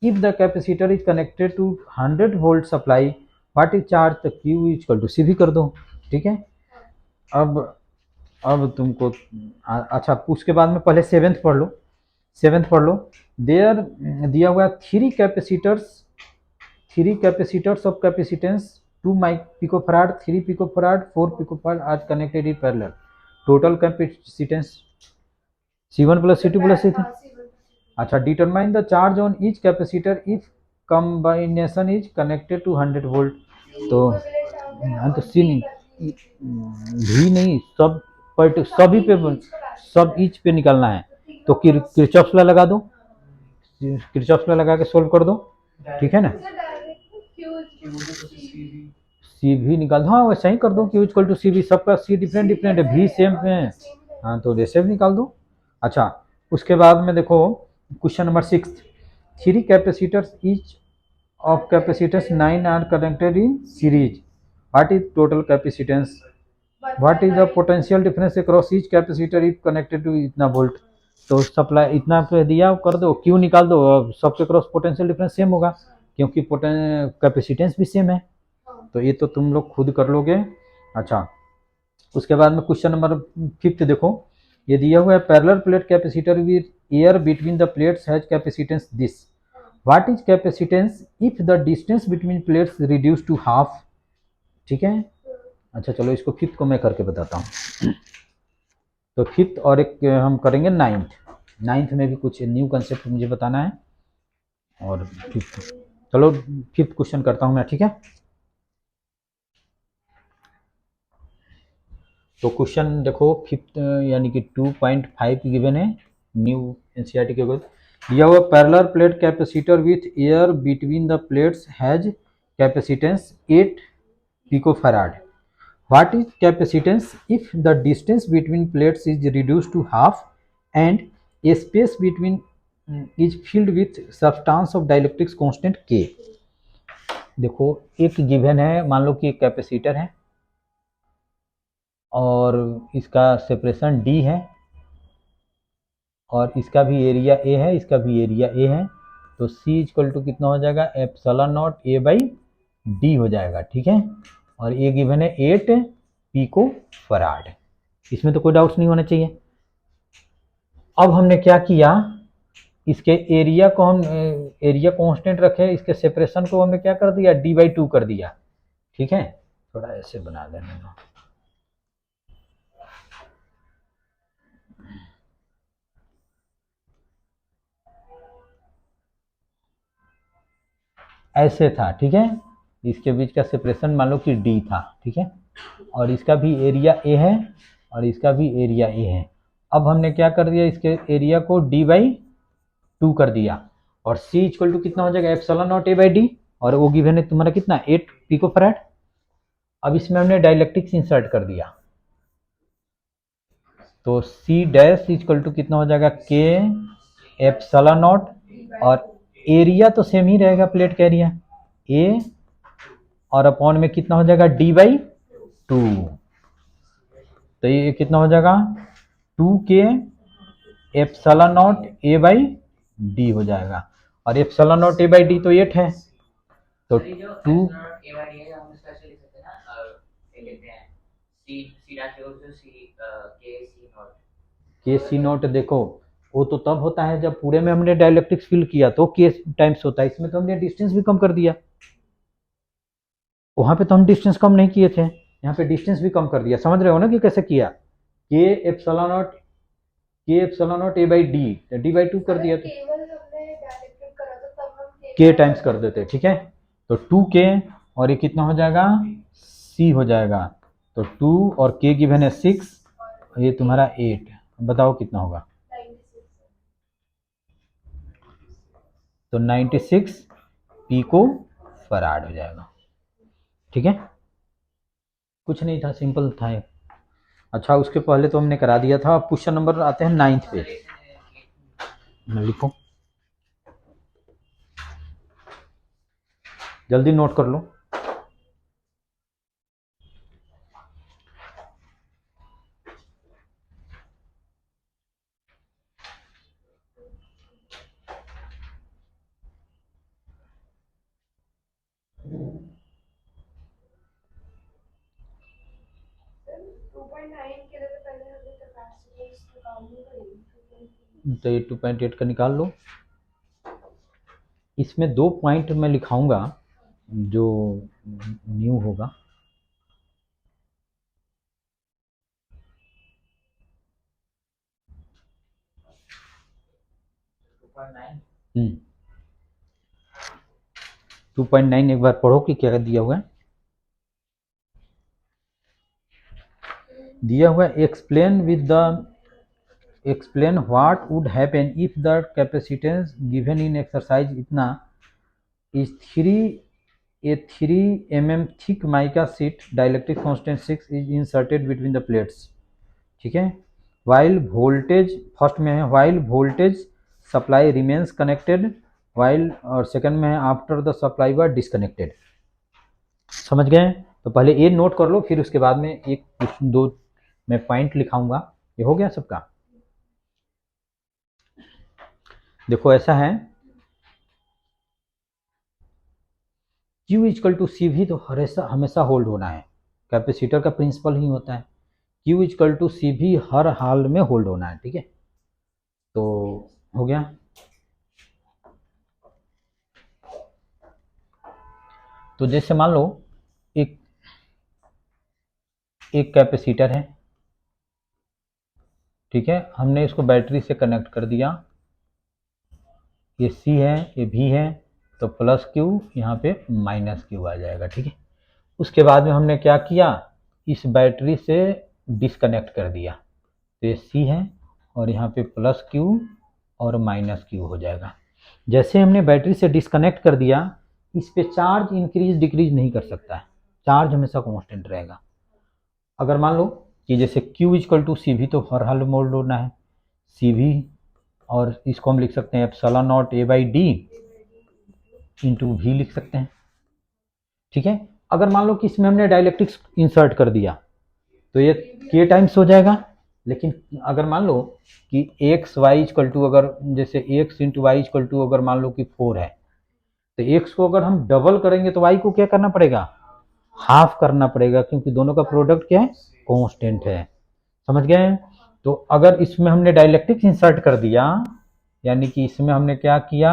If the capacitor is connected to 100 volt supply what is charge, तो Q is equal to C V कर दो, ठीक है। अब तुमको अच्छा उसके बाद में पहले 7th पढ़ लो, 7th पढ़ लो। देयर दिया हुआ है 3 capacitors of capacitance 2 picofarad, 3 picofarad, 4 picofarad are connected in parallel, total capacitance C1 + C2 + C3। अच्छा determine the charge on each capacitor if combination is connected to 100 volt, तो सी नहीं भी नहीं, सब सभी पे, सब ईच पे निकालना है, तो किरचॉफ लॉ लगा दो, किरचॉफ लॉ लगा के सोल्व कर दो, ठीक है ना। सी भी निकाल दो, हाँ वैसे ही कर दो, क्यू इक्वल टू सी भी, सबका सी डिफरेंट डिफरेंट है, भी सेम है, हाँ तो जैसे भी निकाल दो। अच्छा उसके बाद में देखो question number 6, 3 capacitors each of capacitors 9 are connected in series, what is total capacitance, what is the potential difference across each capacitor if connected to इतना वोल्ट, तो सप्लाई इतना पे दिया कर दो, क्यू निकाल दो, सबके क्रॉस पोटेंशियल डिफरेंस सेम होगा क्योंकि कैपेसिटेंस भी सेम है, तो ये तो तुम लोग खुद कर लोगे। अच्छा उसके बाद में क्वेश्चन नंबर 5 देखो, ये दिया हुआ है, parallel plate capacitor with air between the plates has capacitance this, what is capacitance if the distance between plates reduce to half, ठीक है। अच्छा चलो इसको 5th को मैं करके बताता हूँ। तो 5th और एक हम करेंगे 9th में भी कुछ न्यू कंसेप्ट मुझे बताना है, और 5th चलो 5th क्वेश्चन करता हूँ मैं, ठीक है। तो क्वेश्चन देखो 5th यानी कि 2.5 गिवन है, न्यू एनसीईआरटी के ऊपर दिया हुआ, parallel plate capacitor with air between the plates has capacitance 8 picofarad, what is capacitance if the distance between plates is reduce to half and a space between is filled with substance of dielectrics constant K. देखो एक गिवन है, मान लो कि एक कैपेसिटर है और इसका सेपरेशन D है और इसका भी एरिया A है, इसका भी एरिया A है, तो C इक्वल टू कितना हो जाएगा, epsilon naught A by D हो जाएगा, ठीक है। और ये गिवन है 8 पिको फराड, इसमें तो कोई डाउट्स नहीं होना चाहिए। अब हमने क्या किया, इसके एरिया को हम एरिया कांस्टेंट रखे, इसके सेपरेशन को हमने क्या कर दिया, D/2 कर दिया, ठीक है। थोड़ा ऐसे बना लेना, ऐसे था, ठीक है। इसके बीच का सेपरेशन मान लो कि D था, ठीक है, और इसका भी एरिया A है और इसका भी एरिया A है। अब हमने क्या कर दिया, इसके एरिया को D/2 2 कर दिया, और C इक्वल टू कितना हो जाएगा epsilon naught A by D, और वो गिवन है तुम्हारा कितना 8 पिको फैराड। अब इसमें हमने डाइलेक्ट्रिक्स इंसर्ट कर दिया, तो C डैश इक्वल टू कितना हो जाएगा K एप्सिलॉन नॉट, और एरिया तो सेम ही रहेगा प्लेट का एरिया A, और अपॉन में कितना हो जाएगा D बाई 2, तो ये कितना हो जाएगा 2K epsilon naught A by D हो जाएगा, और epsilon naught A by D तो 8 है, तो सर ये जो 2 A बाय डी है हम इसका ऐसे लिख सकते हैं ना, ये लेते हैं C डैश इक्वल टू के सी नॉट। देखो वो तो तब होता है जब पूरे में हमने डाइलेक्ट्रिक्स फिल किया तो के टाइम्स होता है, इसमें तो हमने डिस्टेंस भी कम कर दिया, वहां पे तो हम डिस्टेंस कम नहीं किए थे, यहाँ पे डिस्टेंस भी कम कर दिया। समझ रहे हो ना कि कैसे किया, के epsilon naught A by D, D by 2 कर दिया, तो के टाइम्स कर देते, ठीक है। तो 2K और ये कितना हो जाएगा C हो जाएगा, तो 2 और K गिवन है 6, ये तुम्हारा 8, बताओ कितना होगा, तो 96 पिको फराड हो जाएगा, ठीक है। कुछ नहीं था, सिंपल था ये। अच्छा उसके पहले तो हमने करा दिया था। क्वेश्चन नंबर आते हैं 9th पे, लिखो जल्दी नोट कर लो। तो ये 2.8 का निकाल लो। इसमें 2 पॉइंट मैं लिखाऊंगा जो न्यू होगा, हम्म 2.9 एक बार पढ़ो कि क्या दिया हुआ है। दिया हुआ explain what would happen if the capacitance given in exercise इतना is 3 mm thick mica sheet dielectric constant 6 is inserted between the plates, ठीक है। वाइल वोल्टेज फर्स्ट में है, while voltage supply remains connected, while और सेकंड में है after the supply were disconnected. समझ गए? तो पहले ये नोट कर लो, फिर उसके बाद में एक दो मैं पॉइंट लिखाऊंगा। ये हो गया सबका? देखो ऐसा है, Q इक्वल टू सी भी तो हमेशा होल्ड होना है, कैपेसिटर का प्रिंसिपल ही होता है। Q इक्वल टू सी भी हर हाल में होल्ड होना है, ठीक है। तो हो गया। तो जैसे मान लो एक कैपेसिटर है, ठीक है, हमने इसको बैटरी से कनेक्ट कर दिया, ये C है, ये V है, तो प्लस Q यहाँ पे माइनस Q आ जाएगा, ठीक है। उसके बाद में हमने क्या किया, इस बैटरी से डिसकनेक्ट कर दिया, तो ये C है और यहाँ पे प्लस Q और माइनस Q हो जाएगा। जैसे हमने बैटरी से डिसकनेक्ट कर दिया, इस पे चार्ज इंक्रीज डिक्रीज नहीं कर सकता है, चार्ज हमेशा कांस्टेंट रहेगा। अगर मान लो कि जैसे Q इक्वल टू सी भी तो हर हाल में मोल्ड होना है, सी भी, और इसको हम लिख सकते हैं epsilon naught A by D into V लिख सकते हैं, ठीक है। अगर मान लो कि इसमें हमने डाइलेक्ट्रिक्स इंसर्ट कर दिया तो ये K टाइम्स हो जाएगा, लेकिन अगर मान लो कि एक्स वाई इक्वल टू, अगर जैसे x into Y equal to अगर मान लो कि 4 है, तो x को अगर हम डबल करेंगे तो y को क्या करना पड़ेगा, हाफ करना पड़ेगा, क्योंकि दोनों का प्रोडक्ट क्या है, कांस्टेंट है। समझ गए? तो अगर इसमें हमने डाइलेक्ट्रिक्स इंसर्ट कर दिया, यानी कि इसमें हमने क्या किया,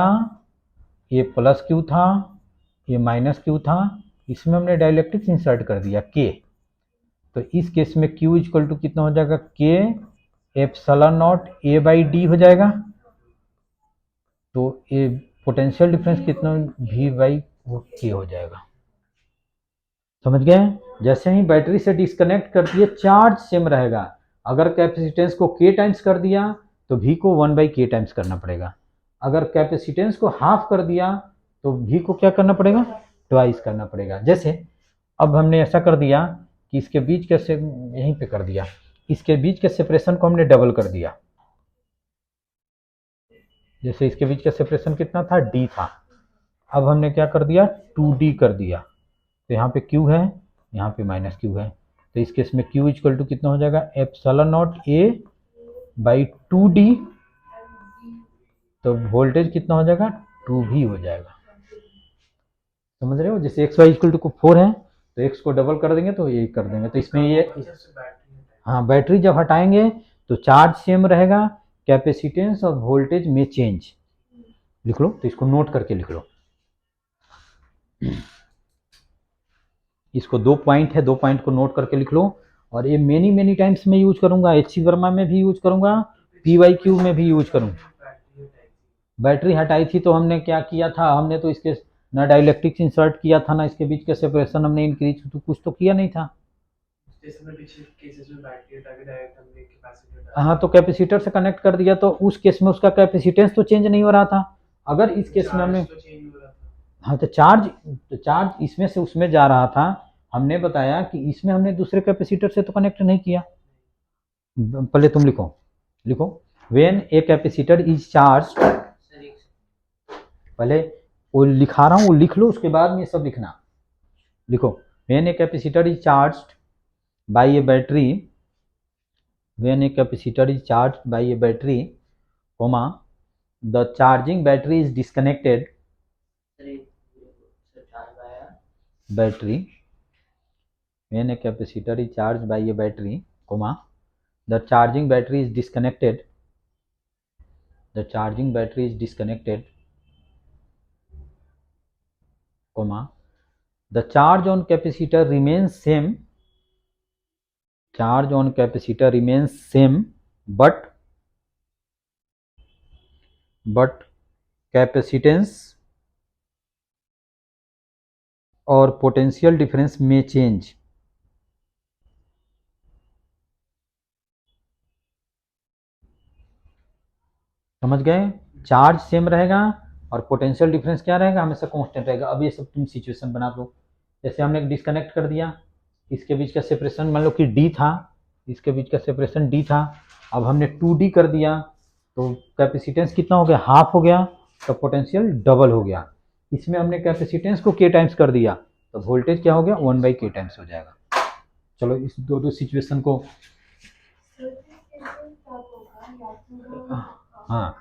ये प्लस Q था, ये माइनस Q था, इसमें हमने डाइलेक्ट्रिक्स इंसर्ट कर दिया K, तो इस केस में Q इक्वल टू कितना हो जाएगा, K epsilon naught A by D हो जाएगा। तो ये पोटेंशियल डिफरेंस कितना, V बाई K हो जाएगा। समझ गए? जैसे ही बैटरी से डिस्कनेक्ट कर दिए, चार्ज सेम रहेगा। अगर कैपेसिटेंस को K टाइम्स कर दिया तो V को 1 बाई K टाइम्स करना पड़ेगा। अगर कैपेसिटेंस को हाफ कर दिया तो भी को क्या करना पड़ेगा, ट्वाइस करना पड़ेगा। जैसे अब हमने ऐसा कर दिया कि इसके बीच के से यहीं पे कर दिया, इसके बीच के सेपरेशन को हमने डबल कर दिया। जैसे इसके बीच का सेपरेशन कितना था, d था, अब हमने क्या कर दिया 2d कर दिया। तो यहाँ पे q है, यहाँ पे माइनस q है, तो इस केस में q इक्वल टू कितना हो जाएगा, epsilon naught a by 2d, तो वोल्टेज कितना हो जाएगा 2v हो जाएगा। समझ रहे हो, जैसे एक्स वाई इक्वल टू 4 है तो x को डबल कर देंगे तो ये कर देंगे, तो इसमें ये हाँ बैटरी जब हटाएंगे तो चार्ज सेम रहेगा, कैपेसिटेंस और वोल्टेज में चेंज। लिख लो, तो इसको नोट करके लिख लो। इसको 2 पॉइंट है, 2 पॉइंट को नोट करके लिख लो। और ये मेनी टाइम्स में यूज करूंगा, HC वर्मा में भी यूज करूंगा, PYQ में भी यूज करूंगा। बैटरी हटाई थी तो हमने क्या किया था, हमने तो इसके ना डाइलेक्ट्रिक्स इंसर्ट किया था, ना इसके बीच का सेपरेशन हमने इंक्रीज तो कुछ तो किया नहीं था। हाँ, तो कैपेसिटर से कनेक्ट कर दिया तो उस केस में उसका कैपेसिटेंस तो चेंज नहीं हो रहा था। अगर इस केस में हमने हाँ तो चार्ज इसमें से उसमें जा रहा था, हमने बताया कि इसमें हमने दूसरे कैपेसिटर से तो कनेक्ट नहीं किया। पहले तुम लिखो when a capacitor is charge, पहले वो लिखा रहा हूँ वो लिख लो, उसके बाद में ये सब लिखना। लिखो when a capacitor is charged bye a battery, when a capacitor is charged bye a battery, comma the charging battery is disconnected, battery when a capacitor is charged by a battery, comma the charging battery is disconnected, the charging battery is disconnected, comma the charge on capacitor remains same, charge on capacitor remains same but capacitance और पोटेंशियल डिफरेंस में चेंज। समझ गए, चार्ज सेम रहेगा और पोटेंशियल डिफरेंस क्या रहेगा, हमेशा कांस्टेंट रहेगा। अब ये सब तुम सिचुएशन बना दो, जैसे हमने डिस्कनेक्ट कर दिया, इसके बीच का सेपरेशन मान लो कि d था, इसके बीच का सेपरेशन d था, अब हमने 2d कर दिया तो कैपेसिटेंस कितना हो गया, हाफ हो गया, तो पोटेंशियल डबल हो गया। इसमें हमने कैपेसिटेंस को k टाइम्स कर दिया तो वोल्टेज क्या हो गया 1/k टाइम्स हो जाएगा। चलो इस दो सिचुएशन को हाँ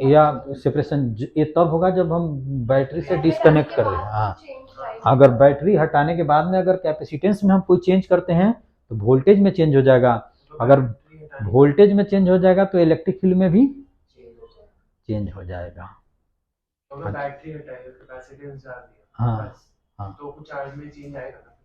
या सेपरेशन ये तब होगा जब हम बैटरी से डिस्कनेक्ट कर दें। हाँ, अगर बैटरी हटाने के बाद में अगर कैपेसिटेंस में हम कोई चेंज करते हैं तो वोल्टेज में चेंज हो जाएगा, अगर वोल्टेज में चेंज हो जाएगा तो इलेक्ट्रिक फील्ड में भी चेंज हो जाएगा। अगर बैटरी हटाई कैपेसिटेंस डाल दिया हाँ हाँ, तो कुछ चार्ज में चेंज आएगा,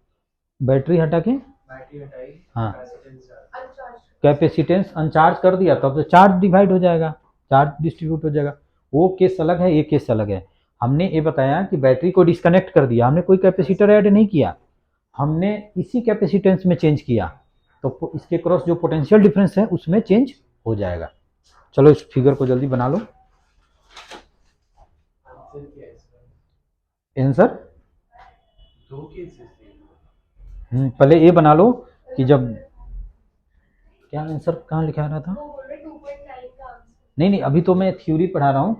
बैटरी हटा के बैटरी हटाई हाँ कैपेसिटेंस डाल कैपेसिटेंस अनचार्ज कर दिया तब तो चार्ज डिवाइड हो जाएगा, चार्ज डिस्ट्रीब्यूट हो जाएगा। वो केस अलग है, ये केस अलग है। हमने ये बताया कि बैटरी को डिस्कनेक्ट कर दिया, हमने कोई कैपेसिटर ऐड नहीं किया, हमने इसी कैपेसिटेंस में चेंज किया तो इसके क्रॉस जो पोटेंशियल डिफरेंस है उसमें चेंज हो जाएगा। चलो इस फिगर को जल्दी बना लो। आंसर दो केसेस पहले ये बना लो कि जब क्या आंसर कहाँ लिखा रहा था, नहीं अभी तो मैं थ्योरी पढ़ा रहा हूँ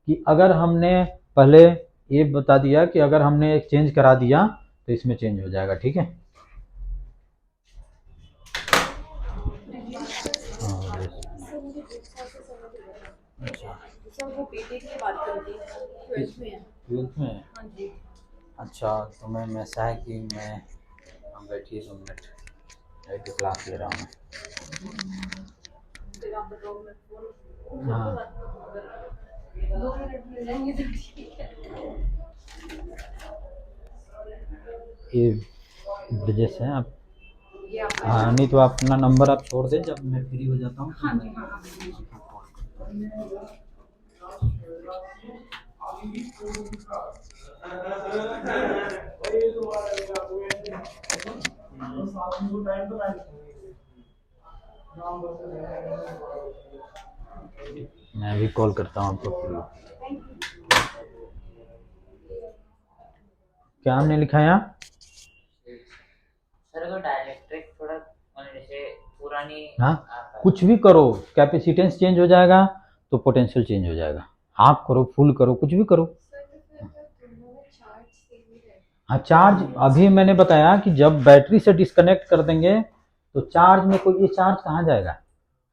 कि अगर हमने पहले ये बता दिया कि अगर हमने चेंज करा दिया तो इसमें चेंज हो जाएगा। ठीक है, ट्वेल्थ में अच्छा, तो मैं ऐसा है कि मैं बैठिए 2 मिनट क्लास ले रहा हूँ हाँ ये ब्रिजेश हैं आप, हाँ नहीं तो आप अपना नंबर आप छोड़ दें, जब मैं फ्री हो जाता हूँ। हाँ जी हाँ मैं अभी कॉल करता हूँ आपको। क्या हमने लिखा है यहाँ? सर, अगर डाइलेक्ट्रिक थोड़ा मतलब जैसे पुरानी हाँ, कुछ भी करो, कैपेसिटेंस चेंज हो जाएगा तो पोटेंशियल चेंज हो जाएगा। हाफ करो, फुल करो, कुछ भी करो। हाँ, चार्ज अभी मैंने बताया कि जब बैटरी से डिस्कनेक्ट कर देंगे तो चार्ज में कोई, ये चार्ज कहाँ जाएगा?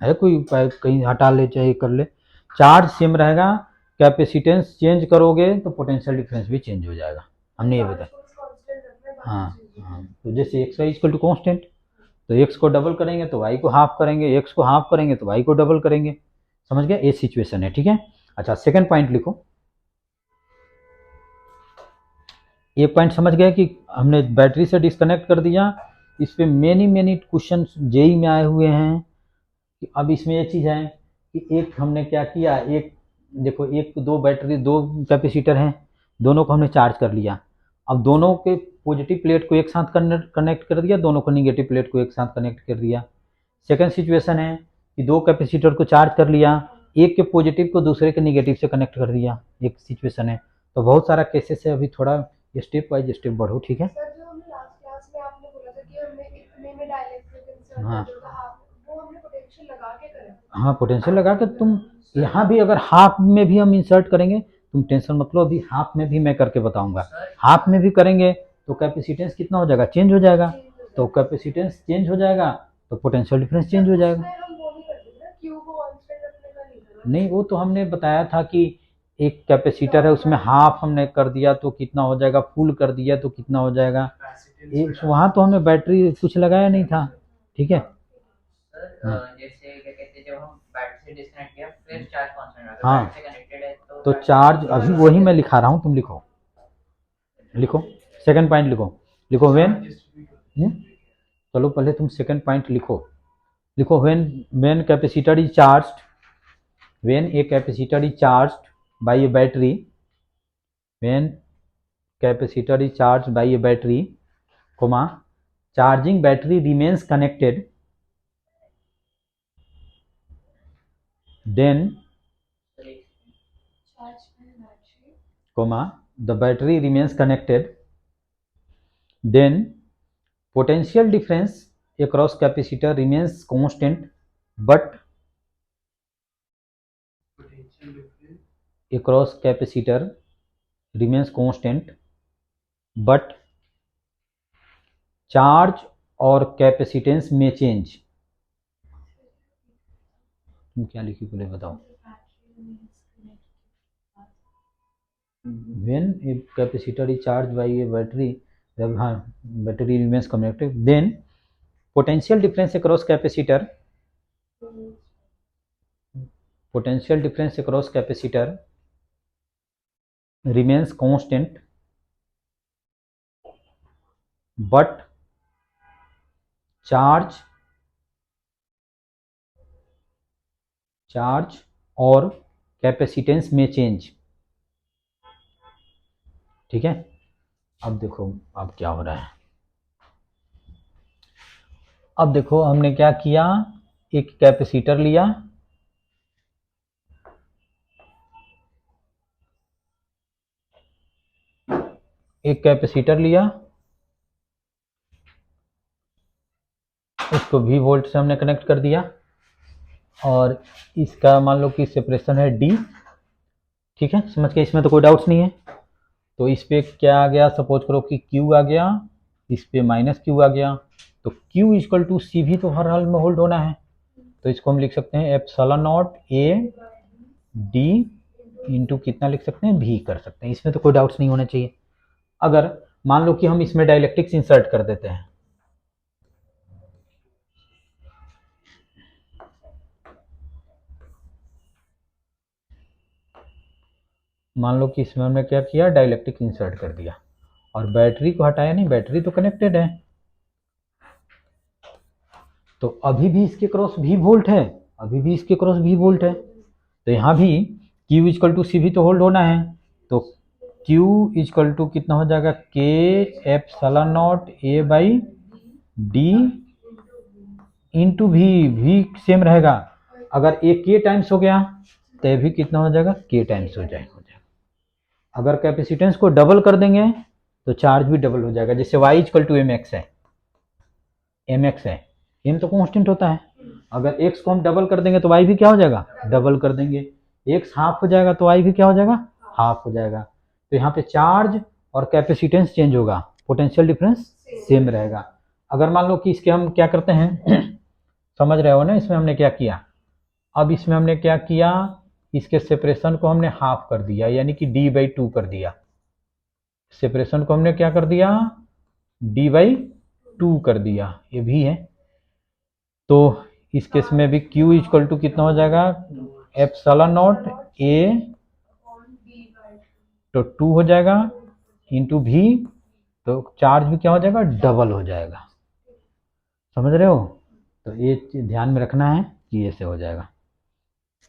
है कोई उपाय? कहीं हटा ले चाहे कर ले, चार्ज सेम रहेगा। कैपेसिटेंस चेंज करोगे तो पोटेंशियल डिफरेंस भी चेंज हो जाएगा, हमने ये बताया। हाँ हाँ, तो जैसे X Y equal to constant, तो एक्स को डबल करेंगे तो वाई को हाफ करेंगे, एक्स को हाफ करेंगे तो वाई को डबल करेंगे। समझ गए? ये सिचुएशन है, ठीक है। अच्छा, सेकंड पॉइंट लिखो। एक पॉइंट समझ गए कि हमने बैटरी से डिस्कनेक्ट कर दिया। इस पे मेनी क्वेश्चन जेई में आए हुए हैं। कि अब इसमें ये चीज़ है कि एक हमने क्या किया, एक देखो, एक दो बैटरी, दो कैपेसिटर हैं, दोनों को हमने चार्ज कर लिया। अब दोनों के पॉजिटिव प्लेट को एक साथ कनेक्ट कर दिया, दोनों को निगेटिव प्लेट को एक साथ कनेक्ट कर दिया। सेकंड सिचुएशन है कि दो कैपेसिटर को चार्ज कर लिया, एक के पॉजिटिव को दूसरे के निगेटिव से कनेक्ट कर दिया, एक सिचुएशन है। तो बहुत सारा केसेस है, अभी थोड़ा स्टेप बाय स्टेप बढ़ो, ठीक है। सर, जो हमें लास्ट क्लास में आपने बोला था कि हमें इतने में डाइलेक्ट्रिक इंसर्ट हाँ। कर दो, वो हमने पोटेंशियल लगा के करें। हाँ, पोटेंशियल लगा के तुम यहाँ भी, अगर हाफ में भी हम इंसर्ट करेंगे, तुम टेंशन मत लो, अभी हाफ में भी मैं करके बताऊंगा। हाफ में भी करेंगे तो कैपेसिटेंस कितना हो जाएगा? चेंज हो जाएगा। तो कैपेसिटेंस चेंज हो जाएगा तो पोटेंशियल डिफरेंस चेंज हो जाएगा। हम वो नहीं करते ना, क्यू को कांस्टेंट रखने का नहीं करना। नहीं, वो तो हमने बताया था कि एक कैपेसिटर है, उसमें हाफ हमने कर दिया तो कितना हो जाएगा, फुल कर दिया तो कितना हो जाएगा। वहाँ तो हमने बैटरी कुछ लगाया नहीं था, ठीक है। सर, जैसे क्या कहते हैं, जब हम बैटरी से डिस्कनेक्ट किया फिर चार्ज कांस्टेंट रहा, हाँ। बैटरी से कनेक्टेड है तो चार्ज अभी वही मैं लिखा रहा हूँ, तुम लिखो सेकंड पॉइंट लिखो व्हेन। चलो पहले तुम सेकंड पॉइंट लिखो when capacitor is charged, when a capacitor is charged bye a battery, when capacitor is charged bye a battery, comma, charging battery remains connected, then, comma, the battery remains connected, then potential difference across capacitor remains constant, but across capacitor remains constant, but charge और कैपेसिटेंस में चेंज। तुम क्या लिखी पहले बताओ। When a capacitor is charge by a battery, हाँ, battery remains connected, then potential difference across capacitor, potential difference across capacitor remains constant, but charge और कैपेसिटेंस में चेंज, ठीक है। अब देखो अब क्या हो रहा है। अब देखो हमने क्या किया, एक कैपेसिटर लिया, उसको V वोल्ट से हमने कनेक्ट कर दिया, और इसका मान लो कि सेपरेशन है D, ठीक है, समझ के, इसमें तो कोई डाउट्स नहीं है। तो इस पे क्या आ गया, सपोज करो कि Q आ गया, इस पे माइनस Q आ गया, तो Q इक्वल टू C भी तो हर हाल में होल्ड होना है। तो इसको हम लिख सकते हैं epsilon naught A D into कितना लिख सकते हैं, V कर सकते हैं, इसमें तो कोई डाउट्स नहीं होना चाहिए। अगर मान लो कि हम इसमें डाइलेक्ट्रिक्स इंसर्ट कर देते हैं, मान लो कि इसमें हमने क्या किया, डाइलेक्ट्रिक इंसर्ट कर दिया और बैटरी को हटाया नहीं, बैटरी तो कनेक्टेड है, तो अभी भी इसके क्रॉस V वोल्ट है, अभी भी इसके क्रॉस V वोल्ट है। तो यहाँ भी Q इक्वल टू C भी तो होल्ड होना है, तो Q इक्वल टू कितना हो जाएगा, K epsilon naught A by D into V same रहेगा, अगर ए के टाइम्स हो गया तो ये भी कितना हो जाएगा, के टाइम्स हो जाएगा। अगर कैपेसिटेंस को डबल कर देंगे तो चार्ज भी डबल हो जाएगा। जैसे y equal to M X है, एम एक्स है, एम तो कांस्टेंट होता है, अगर x को हम डबल कर देंगे तो y भी क्या हो जाएगा, डबल कर देंगे, x हाफ हो जाएगा तो y भी क्या हो जाएगा, हाफ हो जाएगा। तो यहाँ पे चार्ज और कैपेसिटेंस चेंज होगा, पोटेंशियल डिफरेंस सेम रहेगा। अगर मान लो कि इसके हम क्या करते हैं समझ रहे हो ना, इसमें हमने क्या किया, अब इसमें हमने क्या किया, इसके सेपरेशन को हमने हाफ कर दिया, यानी कि d/2 कर दिया। सेपरेशन को हमने क्या कर दिया, d/2 कर दिया, ये भी है। तो इस केस में भी q इक्वल टू कितना हो जाएगा, एप्सिलॉन नॉट a तो 2 हो जाएगा इंटू v, तो चार्ज भी क्या हो जाएगा, डबल हो जाएगा। समझ रहे हो? तो ये ध्यान में रखना है कि ऐसे हो जाएगा।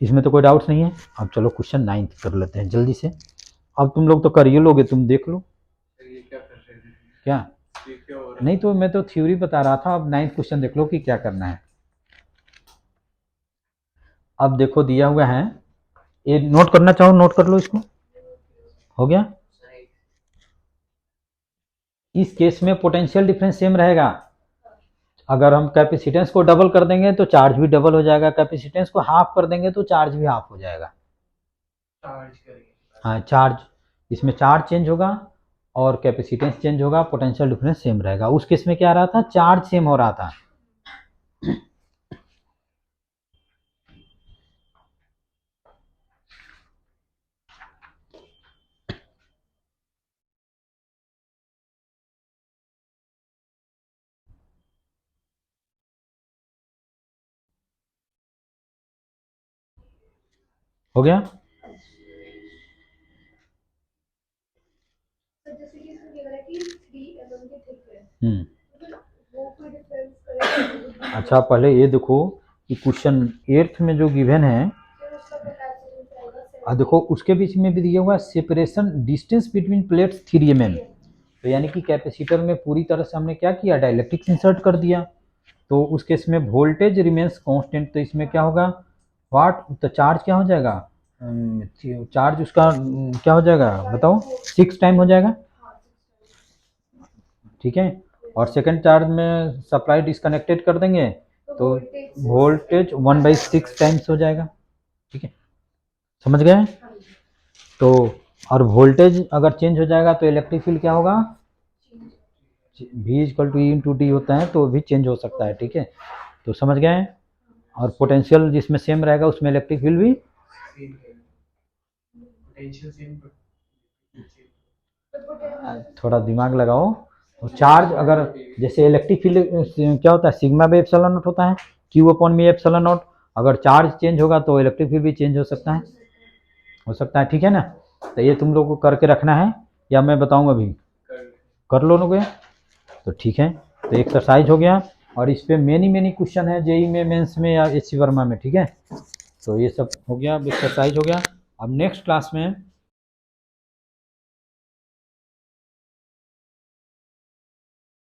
इसमें तो कोई डाउट्स नहीं है। अब चलो क्वेश्चन 9 कर लेते हैं जल्दी से। अब तुम लोग तो कर ही लोगे, तुम देख लो। ये क्या कर रहे हैं? क्या ये क्या हो रहा नहीं, तो मैं तो थ्योरी बता रहा था। अब 9th क्वेश्चन देख लो कि क्या करना है। अब देखो दिया हुआ है, ये नोट करना चाहो नोट कर लो इसको। हो गया? इस केस में पोटेंशियल डिफरेंस सेम रहेगा। अगर हम कैपेसिटेंस को डबल कर देंगे तो चार्ज भी डबल हो जाएगा, कैपेसिटेंस को हाफ कर देंगे तो चार्ज भी हाफ हो जाएगा। चार्ज करेंगे? हाँ, चार्ज, इसमें चार्ज चेंज होगा और कैपेसिटेंस चेंज होगा, पोटेंशियल डिफरेंस सेम रहेगा। उस केस में क्या आ रहा था, चार्ज सेम हो रहा था। हो गया? तो जैसे कि इसमें लिखा है कि 3 mm की थिक है, हम्म, तो वो कोई डिफरेंस करेगा? अच्छा पहले ये देखो कि क्वेश्चन 8th में जो गिवन है, फिर उसका कैपेसिटेंस आएगा और देखो उसके बीच में भी दिया हुआ है separation distance between plates 3 mm। तो यानी कि कैपेसिटर में पूरी तरह से हमने क्या किया, डाइलेक्ट्रिक्स इंसर्ट कर दिया। तो उस केस में वोल्टेज रिमेन्स कांस्टेंट, तो इसमें क्या होगा, वाट, तो चार्ज क्या हो जाएगा, चार्ज उसका क्या हो जाएगा बताओ, 6 टाइम हो जाएगा। ठीक है, और सेकंड चार्ज में सप्लाई डिस्कनेक्टेड कर देंगे तो वोल्टेज 1/6 टाइम्स हो जाएगा। ठीक है, समझ गए? तो और वोल्टेज अगर चेंज हो जाएगा तो इलेक्ट्रिक फील्ड क्या होगा, V equal to E into D होता है, तो भी चेंज हो सकता है। ठीक है, तो समझ गए? और पोटेंशियल जिसमें सेम रहेगा उसमें इलेक्ट्रिक फील्ड भी सेम है, पोटेंशियल सेम। थोड़ा दिमाग लगाओ। और चार्ज अगर जैसे इलेक्ट्रिक फील्ड क्या होता है, सिग्मा बाई एप्सिलॉन नॉट होता है, क्यू अपॉन में एप्सिलॉन नॉट। अगर चार्ज चेंज होगा तो इलेक्ट्रिक फील्ड भी चेंज हो सकता है, हो सकता है। ठीक है ना? तो ये तुम लोग को करके रखना है या मैं बताऊंगा अभी, कर लो लोगे तो ठीक है। तो एक्सरसाइज हो गया, और इस पे मेनी क्वेश्चन है जेई में, मेंस में या एचसी वर्मा में। ठीक है, तो ये सब हो गया, एक्सरसाइज हो गया। अब नेक्स्ट क्लास में